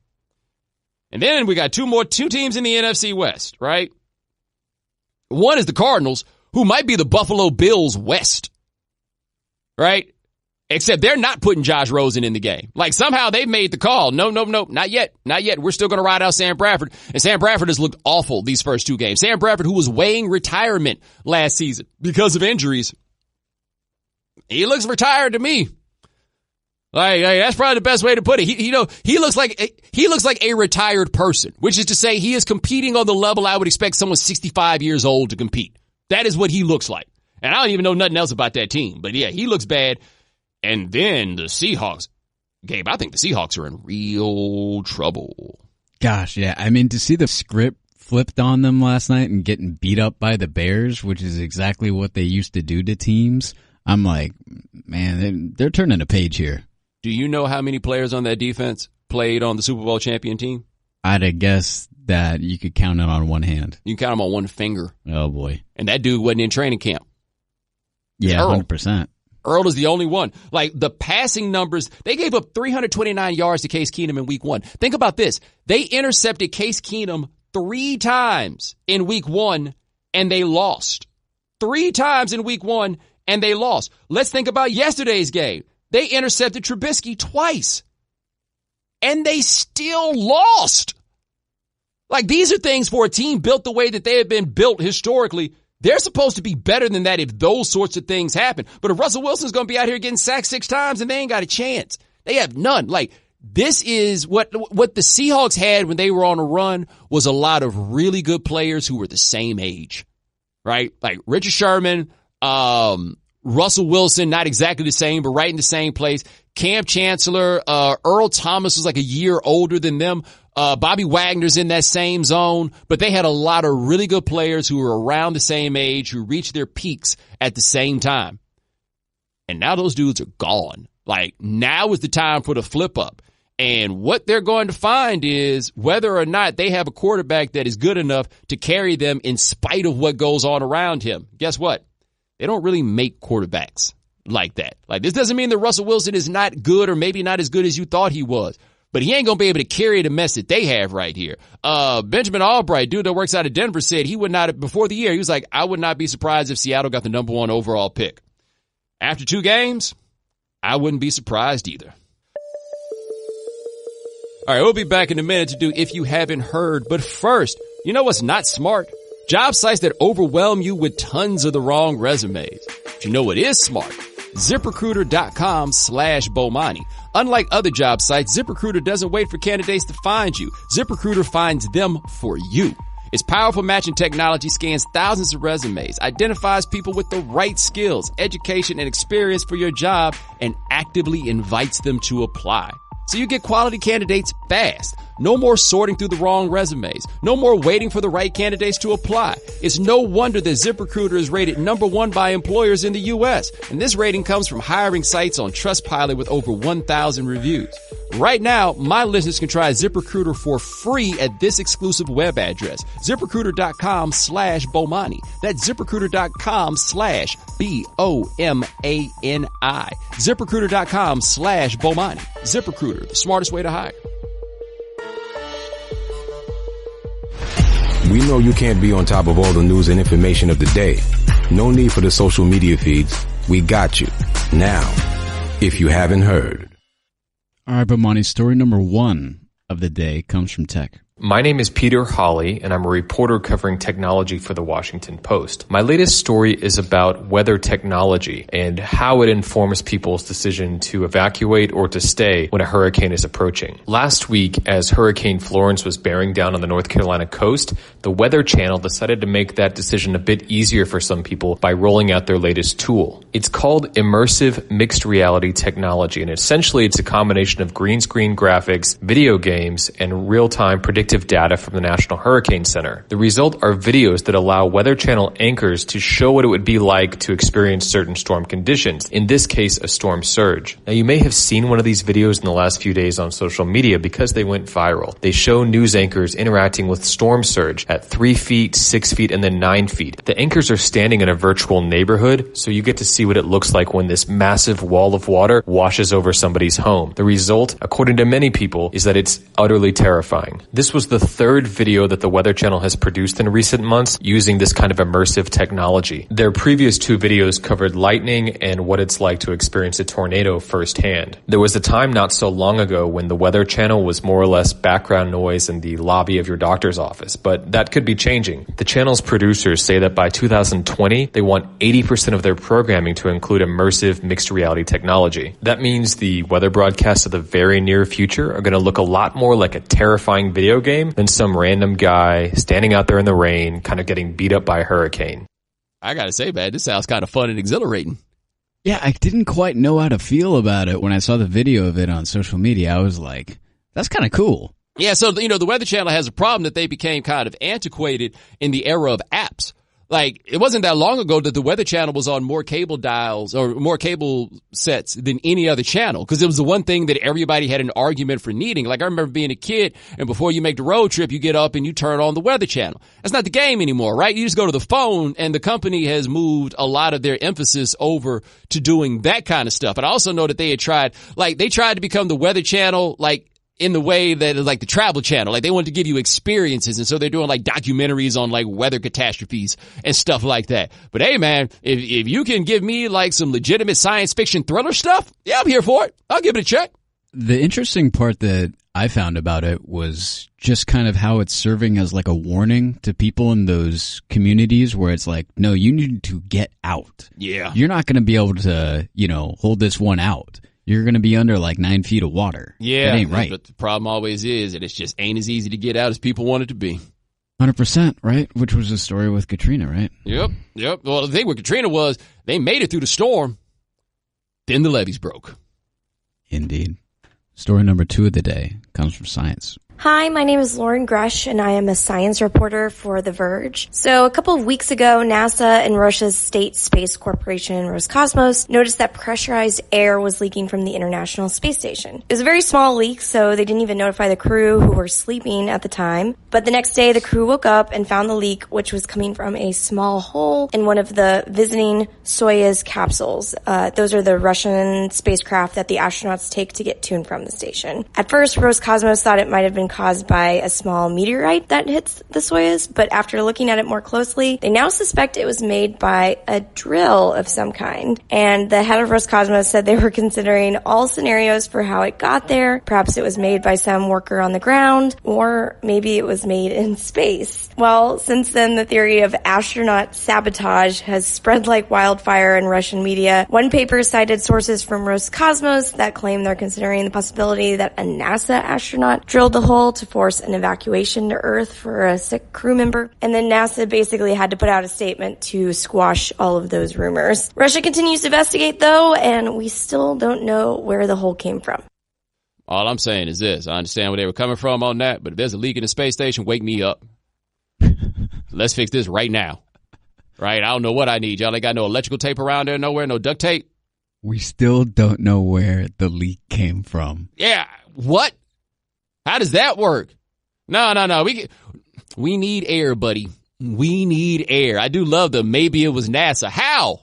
And then we got two teams in the NFC West, right? One is the Cardinals, who might be the Buffalo Bills West, right? Except they're not putting Josh Rosen in the game. Like, somehow they've made the call. No, not yet. Not yet. We're still going to ride out Sam Bradford. And Sam Bradford has looked awful these first two games. Sam Bradford, who was weighing retirement last season because of injuries, he looks retired to me. Like that's probably the best way to put it. He looks like a retired person, which is to say he is competing on the level I would expect someone 65 years old to compete. That is what he looks like. And I don't even know nothing else about that team. But yeah, he looks bad. And then the Seahawks, Gabe, I think the Seahawks are in real trouble. Gosh, yeah. I mean, to see the script flipped on them last night and getting beat up by the Bears, which is exactly what they used to do to teams, I'm like, man, they're turning a page here. Do you know how many players on that defense played on the Super Bowl champion team? I'd have guessed that you could count it on one hand. You can count them on one finger. Oh, boy. And that dude wasn't in training camp. Yeah, 100%. Earl is the only one. Like, the passing numbers, they gave up 329 yards to Case Keenum in week 1. Think about this. They intercepted Case Keenum 3 times in week 1, and they lost. 3 times in week 1, and they lost. Let's think about yesterday's game. They intercepted Trubisky twice, and they still lost. Like, these are things for a team built the way that they have been built historically. They're supposed to be better than that if those sorts of things happen. But if Russell Wilson's going to be out here getting sacked 6 times and they ain't got a chance, they have none. Like, this is what the Seahawks had when they were on a run was a lot of really good players who were the same age, right? Like Richard Sherman, Russell Wilson, not exactly the same, but right in the same place. Cam Chancellor, Earl Thomas was like a year older than them. Bobby Wagner's in that same zone, but they had a lot of really good players who were around the same age, who reached their peaks at the same time. And now those dudes are gone. Like, now is the time for the flip up. And what they're going to find is whether or not they have a quarterback that is good enough to carry them in spite of what goes on around him. Guess what? They don't really make quarterbacks like that. Like, this doesn't mean that Russell Wilson is not good or maybe not as good as you thought he was. But he ain't going to be able to carry the mess that they have right here. Benjamin Albright, dude that works out of Denver, said he would not, before the year, he was like, I would not be surprised if Seattle got the number 1 overall pick. After 2 games, I wouldn't be surprised either. All right, we'll be back in a minute to do If You Haven't Heard. But first, you know what's not smart? Job sites that overwhelm you with tons of the wrong resumes. But you know what is smart? ZipRecruiter.com/Bomani. Unlike other job sites, ZipRecruiter doesn't wait for candidates to find you. ZipRecruiter finds them for you. Its powerful matching technology scans thousands of resumes, identifies people with the right skills, education, and experience for your job, and actively invites them to apply. So you get quality candidates fast. No more sorting through the wrong resumes. No more waiting for the right candidates to apply. It's no wonder that ZipRecruiter is rated number 1 by employers in the U.S. And this rating comes from hiring sites on Trustpilot with over 1,000 reviews. Right now, my listeners can try ZipRecruiter for free at this exclusive web address, ZipRecruiter.com/Bomani. That's ZipRecruiter.com/BOMANI. ZipRecruiter.com/Bomani. ZipRecruiter, the smartest way to hire. We know you can't be on top of all the news and information of the day. No need for the social media feeds. We got you. Now, if you haven't heard. All right, Bomani, story number 1 of the day comes from tech. My name is Peter Hawley, and I'm a reporter covering technology for the Washington Post. My latest story is about weather technology and how it informs people's decision to evacuate or to stay when a hurricane is approaching. Last week, as Hurricane Florence was bearing down on the North Carolina coast, the Weather Channel decided to make that decision a bit easier for some people by rolling out their latest tool. It's called immersive mixed reality technology, and essentially it's a combination of green screen graphics, video games, and real-time predictive data from the National Hurricane Center. The result are videos that allow Weather Channel anchors to show what it would be like to experience certain storm conditions, in this case a storm surge. Now you may have seen one of these videos in the last few days on social media because they went viral. They show news anchors interacting with storm surge at 3 feet, 6 feet, and then 9 feet. The anchors are standing in a virtual neighborhood, so you get to see what it looks like when this massive wall of water washes over somebody's home. The result, according to many people, is that it's utterly terrifying. This was the third video that the Weather Channel has produced in recent months using this kind of immersive technology. Their previous two videos covered lightning and what it's like to experience a tornado firsthand. There was a time not so long ago when the Weather Channel was more or less background noise in the lobby of your doctor's office, but that could be changing. The channel's producers say that by 2020, they want 80% of their programming to include immersive mixed reality technology. That means the weather broadcasts of the very near future are going to look a lot more like a terrifying video game than some random guy standing out there in the rain kind of getting beat up by a hurricane. I gotta say, man, this sounds kind of fun and exhilarating. Yeah, I didn't quite know how to feel about it when I saw the video of it on social media. I was like, that's kind of cool. Yeah, so, the Weather Channel has a problem that they became kind of antiquated in the era of apps. Like, it wasn't that long ago that the Weather Channel was on more cable dials or more cable sets than any other channel, because it was the one thing that everybody had an argument for needing. Like, I remember being a kid, and before you make the road trip, you get up and you turn on the Weather Channel. That's not the game anymore, right? You just go to the phone, and the company has moved a lot of their emphasis over to doing that kind of stuff. And I also know that they tried to become the Weather Channel, like, in the way that like the Travel Channel, like they wanted to give you experiences, and so they're doing like documentaries on like weather catastrophes and stuff like that. But hey, man, if you can give me like some legitimate science fiction thriller stuff, yeah, I'm here for it. I'll give it a check. The interesting part that I found about it was just kind of how it's serving as like a warning to people in those communities where it's like, no, you need to get out. Yeah. You're not going to be able to, hold this one out. You're going to be under like 9 feet of water. Yeah. That ain't right. But the problem always is that it just ain't as easy to get out as people want it to be. 100%, right? Which was the story with Katrina, right? Yep. Well, the thing with Katrina was they made it through the storm, then the levees broke. Indeed. Story number 2 of the day comes from Science. Hi, my name is Lauren Gresh, and I am a science reporter for The Verge. So a couple of weeks ago, NASA and Russia's state space corporation, Roscosmos, noticed that pressurized air was leaking from the International Space Station. It was a very small leak, so they didn't even notify the crew, who were sleeping at the time. But the next day, the crew woke up and found the leak, which was coming from a small hole in one of the visiting Soyuz capsules. Those are the Russian spacecraft that the astronauts take to get to and from the station. At first, Roscosmos thought it might have been caused by a small meteorite that hits the Soyuz, but after looking at it more closely, they now suspect it was made by a drill of some kind. And the head of Roscosmos said they were considering all scenarios for how it got there. Perhaps it was made by some worker on the ground, or maybe it was made in space. Well, since then, the theory of astronaut sabotage has spread like wildfire in Russian media. One paper cited sources from Roscosmos that claim they're considering the possibility that a NASA astronaut drilled the hole to force an evacuation to Earth for a sick crew member. And then NASA basically had to put out a statement to squash all of those rumors. Russia continues to investigate, though, and we still don't know where the hole came from. All I'm saying is this. I understand where they were coming from on that, but if there's a leak in the space station, wake me up. Let's fix this right now. Right? I don't know what I need. Y'all ain't got no electrical tape around there nowhere, no duct tape? We still don't know where the leak came from. Yeah. What? How does that work? No. We need air, buddy. We need air. I do love the maybe it was NASA. How?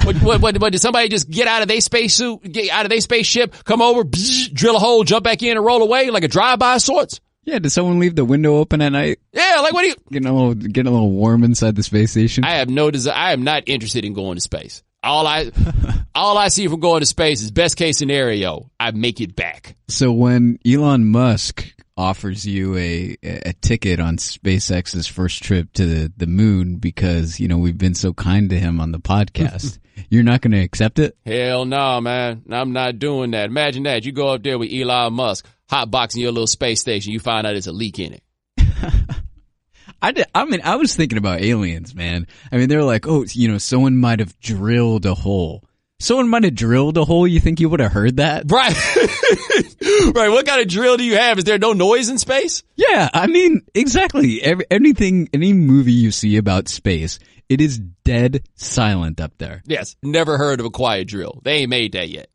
What, did somebody just get out of their spacesuit, get out of their spaceship, come over, drill a hole, jump back in, and roll away like a drive-by of sorts? Yeah, did someone leave the window open at night? Yeah, like what are you... Getting a little warm inside the space station? I have no desire. I am not interested in going to space. All I see from going to space is best case scenario, I make it back. So when Elon Musk offers you a ticket on SpaceX's first trip to the moon because, we've been so kind to him on the podcast, you're not going to accept it? Hell no, man. I'm not doing that. Imagine that. You go up there with Elon Musk, hotboxing your little space station, you find out there's a leak in it. I was thinking about aliens, man. I mean, they're like, someone might have drilled a hole. Someone might have drilled a hole. You think you would have heard that? Right. Right. What kind of drill do you have? Is there no noise in space? Yeah. I mean, exactly. Any movie you see about space, it is dead silent up there. Yes. Never heard of a quiet drill. They ain't made that yet.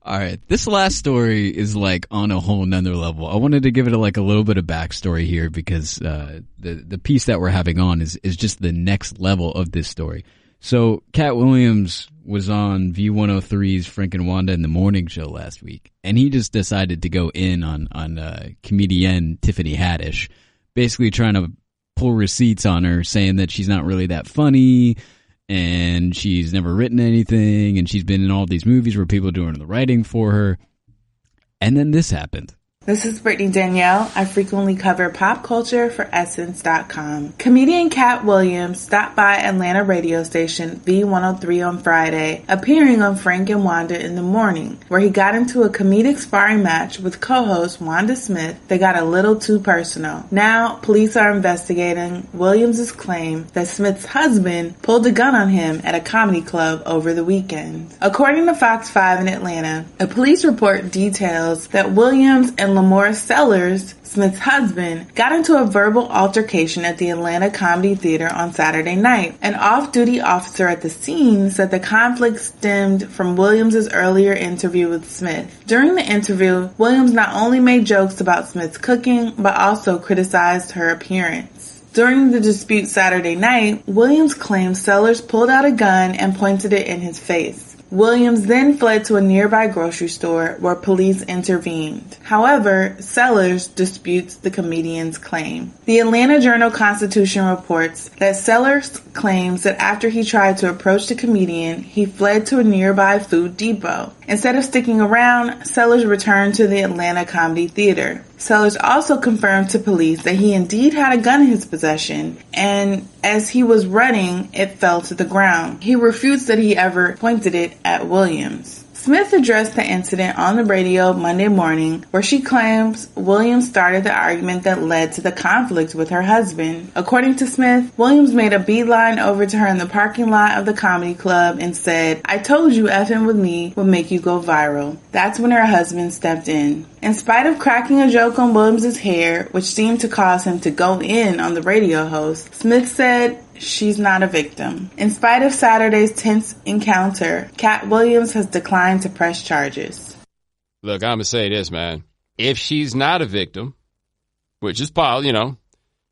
All right. This last story is like on a whole nother level. I wanted to give it a little bit of backstory here because, the piece that we're having on is just the next level of this story. So Cat Williams was on V103's Frank and Wanda in the Morning Show last week, and he just decided to go in on comedian Tiffany Haddish, basically trying to pull receipts on her, saying that she's not really that funny, and she's never written anything, and she's been in all these movies where people are doing the writing for her. And then this happened. This is Brittany Danielle. I frequently cover pop culture for Essence.com. Comedian Cat Williams stopped by Atlanta radio station V103 on Friday, appearing on Frank and Wanda in the Morning, where he got into a comedic sparring match with co-host Wanda Smith that got a little too personal. Now, police are investigating Williams' claim that Smith's husband pulled a gun on him at a comedy club over the weekend. According to Fox 5 in Atlanta, a police report details that Williams and Lamora Sellers, Smith's husband, got into a verbal altercation at the Atlanta Comedy Theater on Saturday night. An off-duty officer at the scene said the conflict stemmed from Williams' earlier interview with Smith. During the interview, Williams not only made jokes about Smith's cooking, but also criticized her appearance. During the dispute Saturday night, Williams claimed Sellers pulled out a gun and pointed it in his face. Williams then fled to a nearby grocery store where police intervened. However, Sellers disputes the comedian's claim. The Atlanta Journal-Constitution reports that Sellers claims that after he tried to approach the comedian, he fled to a nearby food depot. Instead of sticking around, Sellers returned to the Atlanta Comedy Theater. Sellers also confirmed to police that he indeed had a gun in his possession, and as he was running, it fell to the ground. He refutes that he ever pointed it at Williams. Smith addressed the incident on the radio Monday morning, where she claims Williams started the argument that led to the conflict with her husband. According to Smith, Williams made a beeline over to her in the parking lot of the comedy club and said, "I told you effing with me would make you go viral." That's when her husband stepped in. In spite of cracking a joke on Williams' hair, which seemed to cause him to go in on the radio host, Smith said she's not a victim. In spite of Saturday's tense encounter, Cat Williams has declined to press charges. Look, I'm going to say this, man. If she's not a victim, which is possible,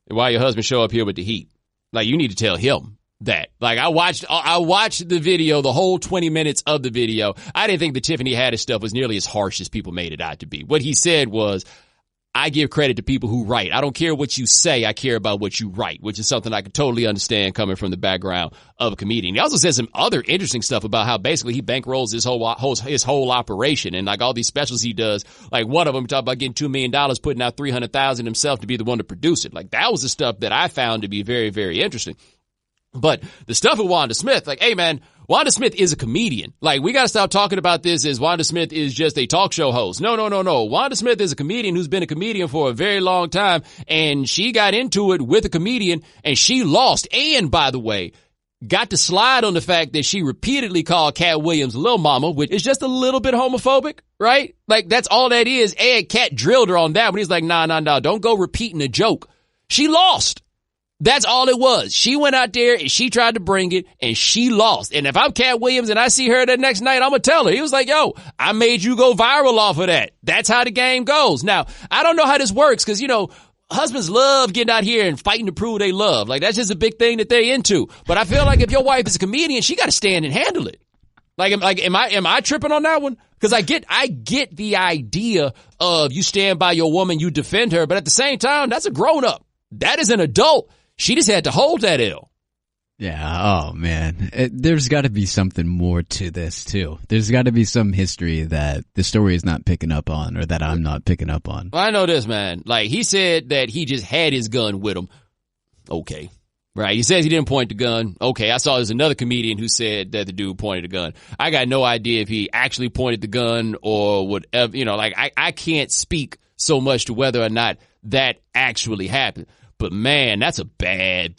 why your husband show up here with the heat? Like, you need to tell him that. Like, I watched the video, the whole 20 minutes of the video. I didn't think the Tiffany Haddish stuff was nearly as harsh as people made it out to be. What he said was, I give credit to people who write. I don't care what you say. I care about what you write, which is something I could totally understand coming from the background of a comedian. He also said some other interesting stuff about how basically he bankrolls his whole operation and like all these specials he does. Like one of them talked about getting $2 million, putting out $300,000 himself to be the one to produce it. Like that was the stuff that I found to be very, very interesting. But the stuff with Wanda Smith, like, hey man, Wanda Smith is a comedian. Like, we gotta stop talking about this as Wanda Smith is just a talk show host. No. Wanda Smith is a comedian who's been a comedian for a very long time, and she got into it with a comedian, and she lost. And, by the way, got to slide on the fact that she repeatedly called Cat Williams Lil Mama, which is just a little bit homophobic, right? Like, that's all that is. And Cat drilled her on that, but he's like, nah, don't go repeating a joke. She lost. That's all it was. She went out there and she tried to bring it and she lost. And if I'm Cat Williams and I see her the next night, I'm going to tell her. He was like, yo, I made you go viral off of that. That's how the game goes. Now, I don't know how this works because, husbands love getting out here and fighting to prove they love. Like, that's just a big thing that they're into. But I feel like if your wife is a comedian, she got to stand and handle it. Am I tripping on that one? Because I get the idea of you stand by your woman, you defend her. But at the same time, that's a grown up. That is an adult. She just had to hold that L. Yeah, oh man. There's got to be something more to this too. There's got to be some history that the story is not picking up on or that I'm not picking up on. Well, I know this, man. Like, he said that he just had his gun with him. Okay. Right. He says he didn't point the gun. Okay. I saw there's another comedian who said that the dude pointed the gun. I got no idea if he actually pointed the gun or whatever. You know, like, I can't speak so much to whether or not that actually happened. But man, that's a bad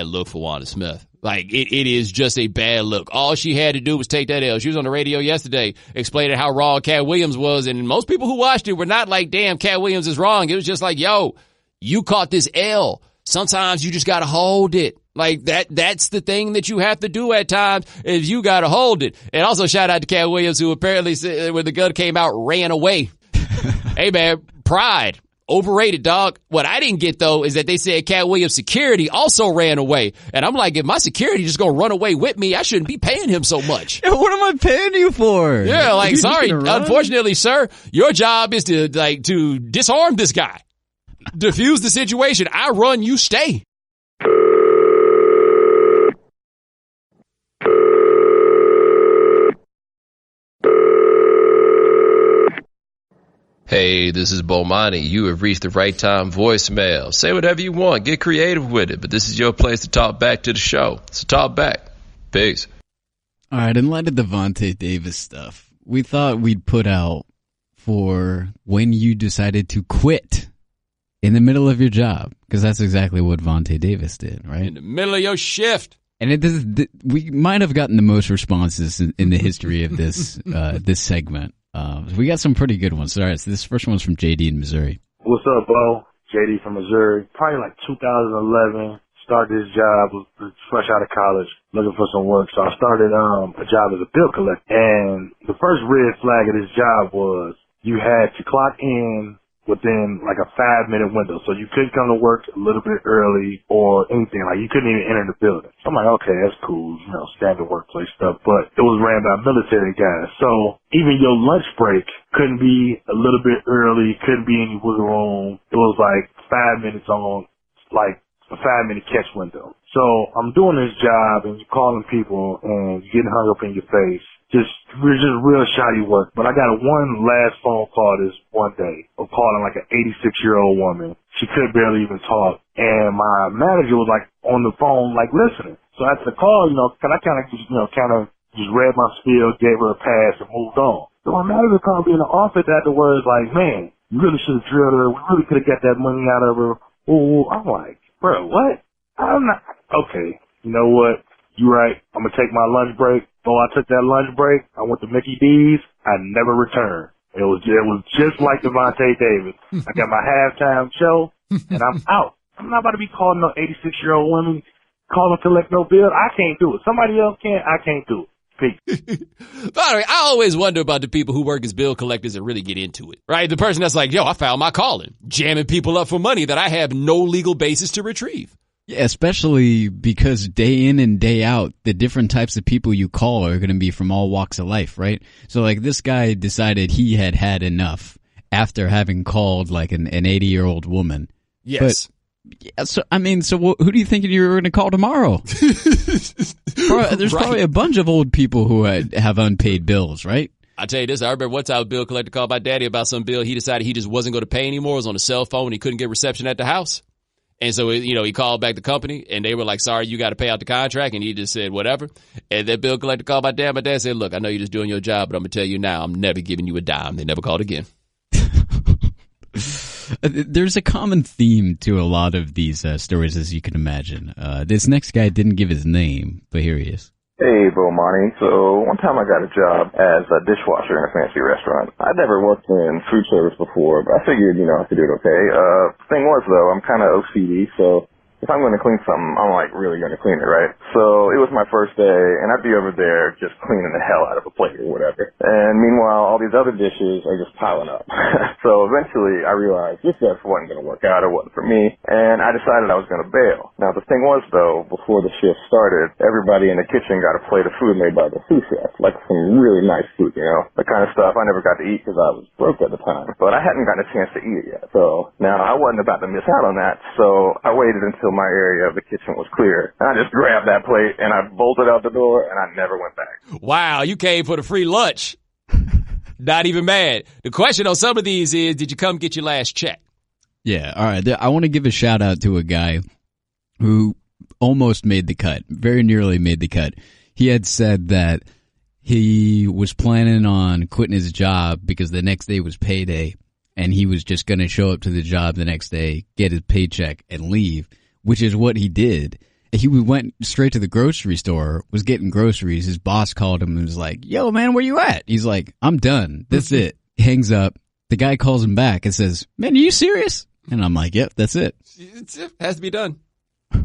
look for Wanda Smith. Like, it is just a bad look. All she had to do was take that L. She was on the radio yesterday explaining how wrong Cat Williams was. And most people who watched it were not like, damn, Cat Williams is wrong. It was just like, yo, you caught this L. Sometimes you just got to hold it. Like, that's the thing that you have to do at times, is you got to hold it. And also shout out to Cat Williams, who apparently, when the gun came out, ran away. Hey, man, pride. Overrated, dog. What I didn't get, though, is that they said Cat Williams' security also ran away. And I'm like, if my security just gonna run away with me, I shouldn't be paying him so much. Yeah, what am I paying you for? Yeah, like, sorry. Unfortunately, sir, your job is to disarm this guy. Diffuse the situation. I run, you stay. Hey, this is Bomani. You have reached the right time voicemail. Say whatever you want. Get creative with it. But this is your place to talk back to the show. So talk back. Peace. All right. In light of the Vontae Davis stuff, we thought we'd put out for when you decided to quit in the middle of your job. Because that's exactly what Vontae Davis did, right? In the middle of your shift. And we might have gotten the most responses in the history of this this segment. We got some pretty good ones. All right, so this first one's from JD in Missouri. What's up, Bo? JD from Missouri. Probably like 2011. Started this job, was fresh out of college, looking for some work. So I started a job as a bill collector. And the first red flag of this job was you had to clock in within like a 5-minute window. So you couldn't come to work a little bit early or anything. Like, you couldn't even enter the building. So I'm like, okay, that's cool, you know, standard workplace stuff. But it was ran by military guys. So even your lunch break couldn't be a little bit early, couldn't be any wiggle room. It was like 5 minutes on, like a 5-minute catch window. So I'm doing this job and you're calling people and you're getting hung up in your face. We're just real shoddy work. But I got one last phone call this one day of calling like an 86-year-old woman. She could barely even talk. And my manager was like on the phone, like listening. So after the call, you know, I kind of just read my spiel, gave her a pass and moved on. So my manager called me in the office afterwards like, man, you really should have drilled her. We really could have got that money out of her. Ooh, I'm like, bro, what? I'm not. Okay, you know what? You're right. I'm going to take my lunch break. So I took that lunch break. I went to Mickey D's. I never returned. It was just like Vontae Davis. I got my halftime show, and I'm out. I'm not about to be calling no 86-year-old women, calling to collect no bill. I can't do it. Somebody else can. I can't do it. Peace. By the way, I always wonder about the people who work as bill collectors and really get into it, right? The person that's like, yo, I found my calling, jamming people up for money that I have no legal basis to retrieve. Yeah, especially because day in and day out, the different types of people you call are going to be from all walks of life, right? So like this guy decided he had had enough after having called like an 80-year-old woman. Yes. But, yeah, so who do you think you're going to call tomorrow? There's probably a bunch of old people who have unpaid bills, right? I tell you this, I remember one time a bill collector called my daddy about some bill. He decided he just wasn't going to pay anymore. It was on a cell phone. He couldn't get reception at the house. And so, you know, he called back the company and they were like, sorry, you got to pay out the contract. And he just said, whatever. And that bill collector called my dad. My dad said, look, I know you're just doing your job, but I'm going to tell you now, I'm never giving you a dime. They never called again. There's a common theme to a lot of these stories, as you can imagine. This next guy didn't give his name, but here he is. Hey, Bomani. So one time I got a job as a dishwasher in a fancy restaurant. I'd never worked in food service before, but I figured, you know, I could do it okay. Thing was, though, I'm kind of OCD, so if I'm going to clean something, I'm like really going to clean it, right? So it was my first day, and I'd be over there just cleaning the hell out of a plate or whatever. And meanwhile, all these other dishes are just piling up. So eventually I realized this stuff wasn't going to work out or wasn't for me, and I decided I was going to bail. Now the thing was, though, before the shift started, everybody in the kitchen got a plate of food made by the sous chef, like some really nice food, you know, the kind of stuff I never got to eat because I was broke at the time. But I hadn't gotten a chance to eat it yet. So now I wasn't about to miss out on that, so I waited until until my area of the kitchen was clear. And I just grabbed that plate and I bolted out the door and I never went back. Wow, you came for the free lunch. Not even mad. The question on some of these is, did you come get your last check? Yeah, all right. I want to give a shout out to a guy who almost made the cut, very nearly made the cut. He had said that he was planning on quitting his job because the next day was payday, and he was just going to show up to the job the next day, get his paycheck, and leave, which is what he did. He went straight to the grocery store, was getting groceries. His boss called him and was like, yo, man, where you at? He's like, I'm done. That's it. He hangs up. The guy calls him back and says, man, are you serious? And I'm like, yep, that's it. It has to be done. All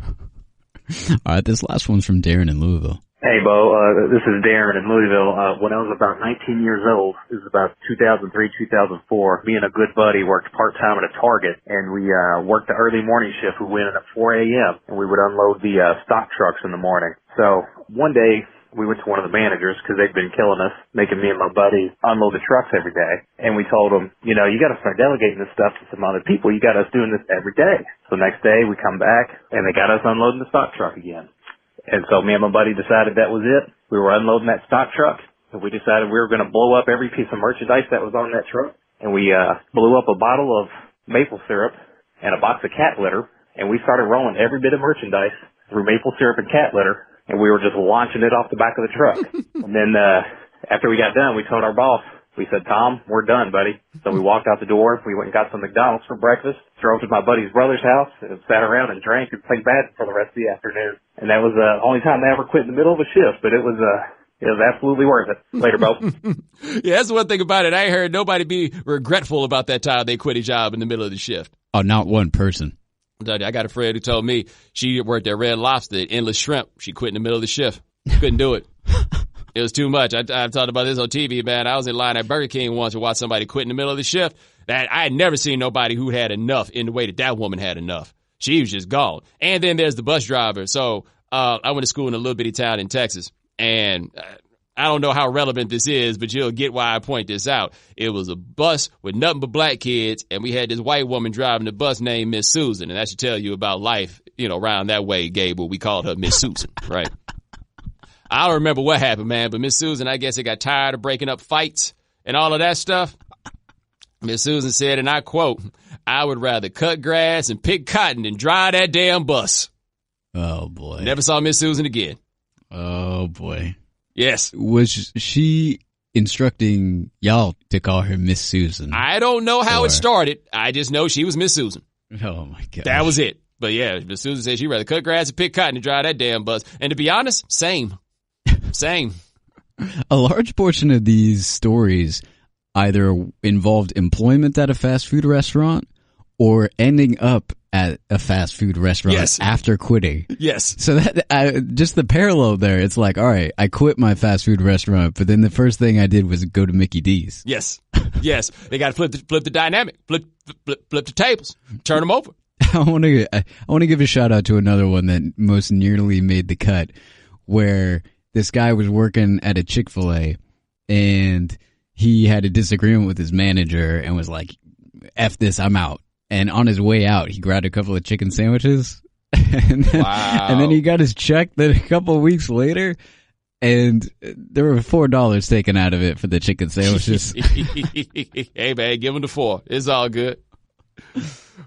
right, this last one's from Darren in Louisville. Hey, Bo, this is Darren in Louisville. When I was about 19 years old, it was about 2003, 2004, me and a good buddy worked part-time at a Target, and we worked the early morning shift. We went in at 4 a.m., and we would unload the stock trucks in the morning. So one day, we went to one of the managers because they'd been killing us, making me and my buddy unload the trucks every day. And we told them, you got to start delegating this stuff to some other people. You got us doing this every day. So next day, we come back, and they got us unloading the stock truck again. And so me and my buddy decided that was it. We were unloading that stock truck, and we decided we were going to blow up every piece of merchandise that was on that truck. And we blew up a bottle of maple syrup and a box of cat litter, and we started rolling every bit of merchandise through maple syrup and cat litter, and we were just launching it off the back of the truck. And then after we got done, we told our boss, we said, Tom, we're done, buddy. So we walked out the door. We went and got some McDonald's for breakfast, drove to my buddy's brother's house, and sat around and drank and played badminton for the rest of the afternoon. And that was the only time I ever quit in the middle of a shift, but it was absolutely worth it. Later, Bo. Yeah, that's one thing about it. I heard nobody be regretful about that time they quit a job in the middle of the shift. Oh, not one person. I got a friend who told me she worked at Red Lobster at Endless Shrimp. She quit in the middle of the shift. Couldn't do it. It was too much. I've talked about this on TV, man. I was in line at Burger King once to watch somebody quit in the middle of the shift. That I had never seen nobody who had enough in the way that woman had enough. She was just gone. And then there's the bus driver. So I went to school in a little bitty town in Texas, and I don't know how relevant this is, but you'll get why I point this out. It was a bus with nothing but black kids, and we had this white woman driving the bus named Miss Susan, and that should tell you about life, around that way, Gable. We called her Miss Susan, right? I don't remember what happened, man, but Miss Susan, I guess, got tired of breaking up fights and all of that stuff. Miss Susan said, and I quote, I would rather cut grass and pick cotton than drive that damn bus. Oh, boy. Never saw Miss Susan again. Oh, boy. Yes. Was she instructing y'all to call her Miss Susan? I don't know how it started. I just know she was Miss Susan. Oh, my God. That was it. But, yeah, Miss Susan said she'd rather cut grass and pick cotton than drive that damn bus. And to be honest, same. Same. A large portion of these stories either involved employment at a fast food restaurant or ending up at a fast food restaurant after quitting. Yes. So that just the parallel there, it's like, all right, I quit my fast food restaurant, but then the first thing I did was go to Mickey D's. Yes. Yes. They got to flip the dynamic, flip the tables, turn them over. I want to give a shout out to another one that most nearly made the cut, where this guy was working at a Chick-fil-A and he had a disagreement with his manager and was like, F this, I'm out. And on his way out, he grabbed a couple of chicken sandwiches and then he got his check then a couple of weeks later and there were $4 taken out of it for the chicken sandwiches. Hey man, give him the $4. It's all good.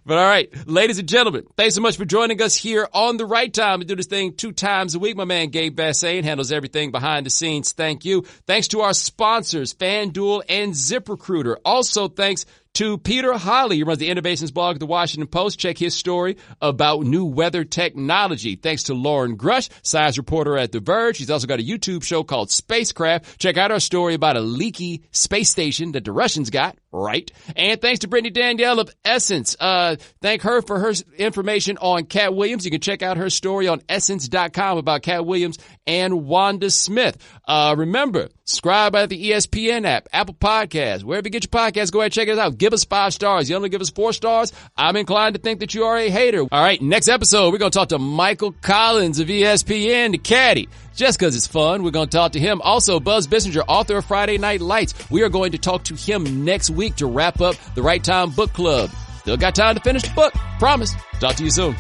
But all right, ladies and gentlemen, thanks so much for joining us here on The Right Time. We do this thing 2 times a week. My man Gabe Bassane handles everything behind the scenes. Thank you. Thanks to our sponsors, FanDuel and ZipRecruiter. Also, thanks to Peter Holly. He runs the Innovations blog at the Washington Post. Check his story about new weather technology. Thanks to Lauren Grush, science reporter at The Verge. He's also got a YouTube show called Spacecraft. Check out our story about a leaky space station that the Russians got right. And thanks to Brittany Danielle of Essence. Thank her for her information on Cat Williams. You can check out her story on essence.com about Cat Williams and Wanda Smith. Remember, subscribe by the ESPN app, Apple Podcasts, wherever you get your podcasts. Go ahead and check us out. Give us 5 stars. You only give us 4 stars, I'm inclined to think that you are a hater. All right, next episode, we're going to talk to Michael Collins of ESPN, the caddy. Just because it's fun, we're going to talk to him. Also, Buzz Bissinger, author of Friday Night Lights. We are going to talk to him next week to wrap up the Right Time Book Club. Still got time to finish the book. Promise. Talk to you soon.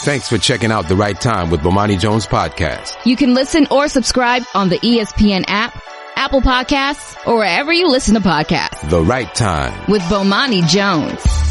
Thanks for checking out The Right Time with Bomani Jones podcast. You can listen or subscribe on the ESPN app, Apple Podcasts, or wherever you listen to podcasts. The Right Time with Bomani Jones.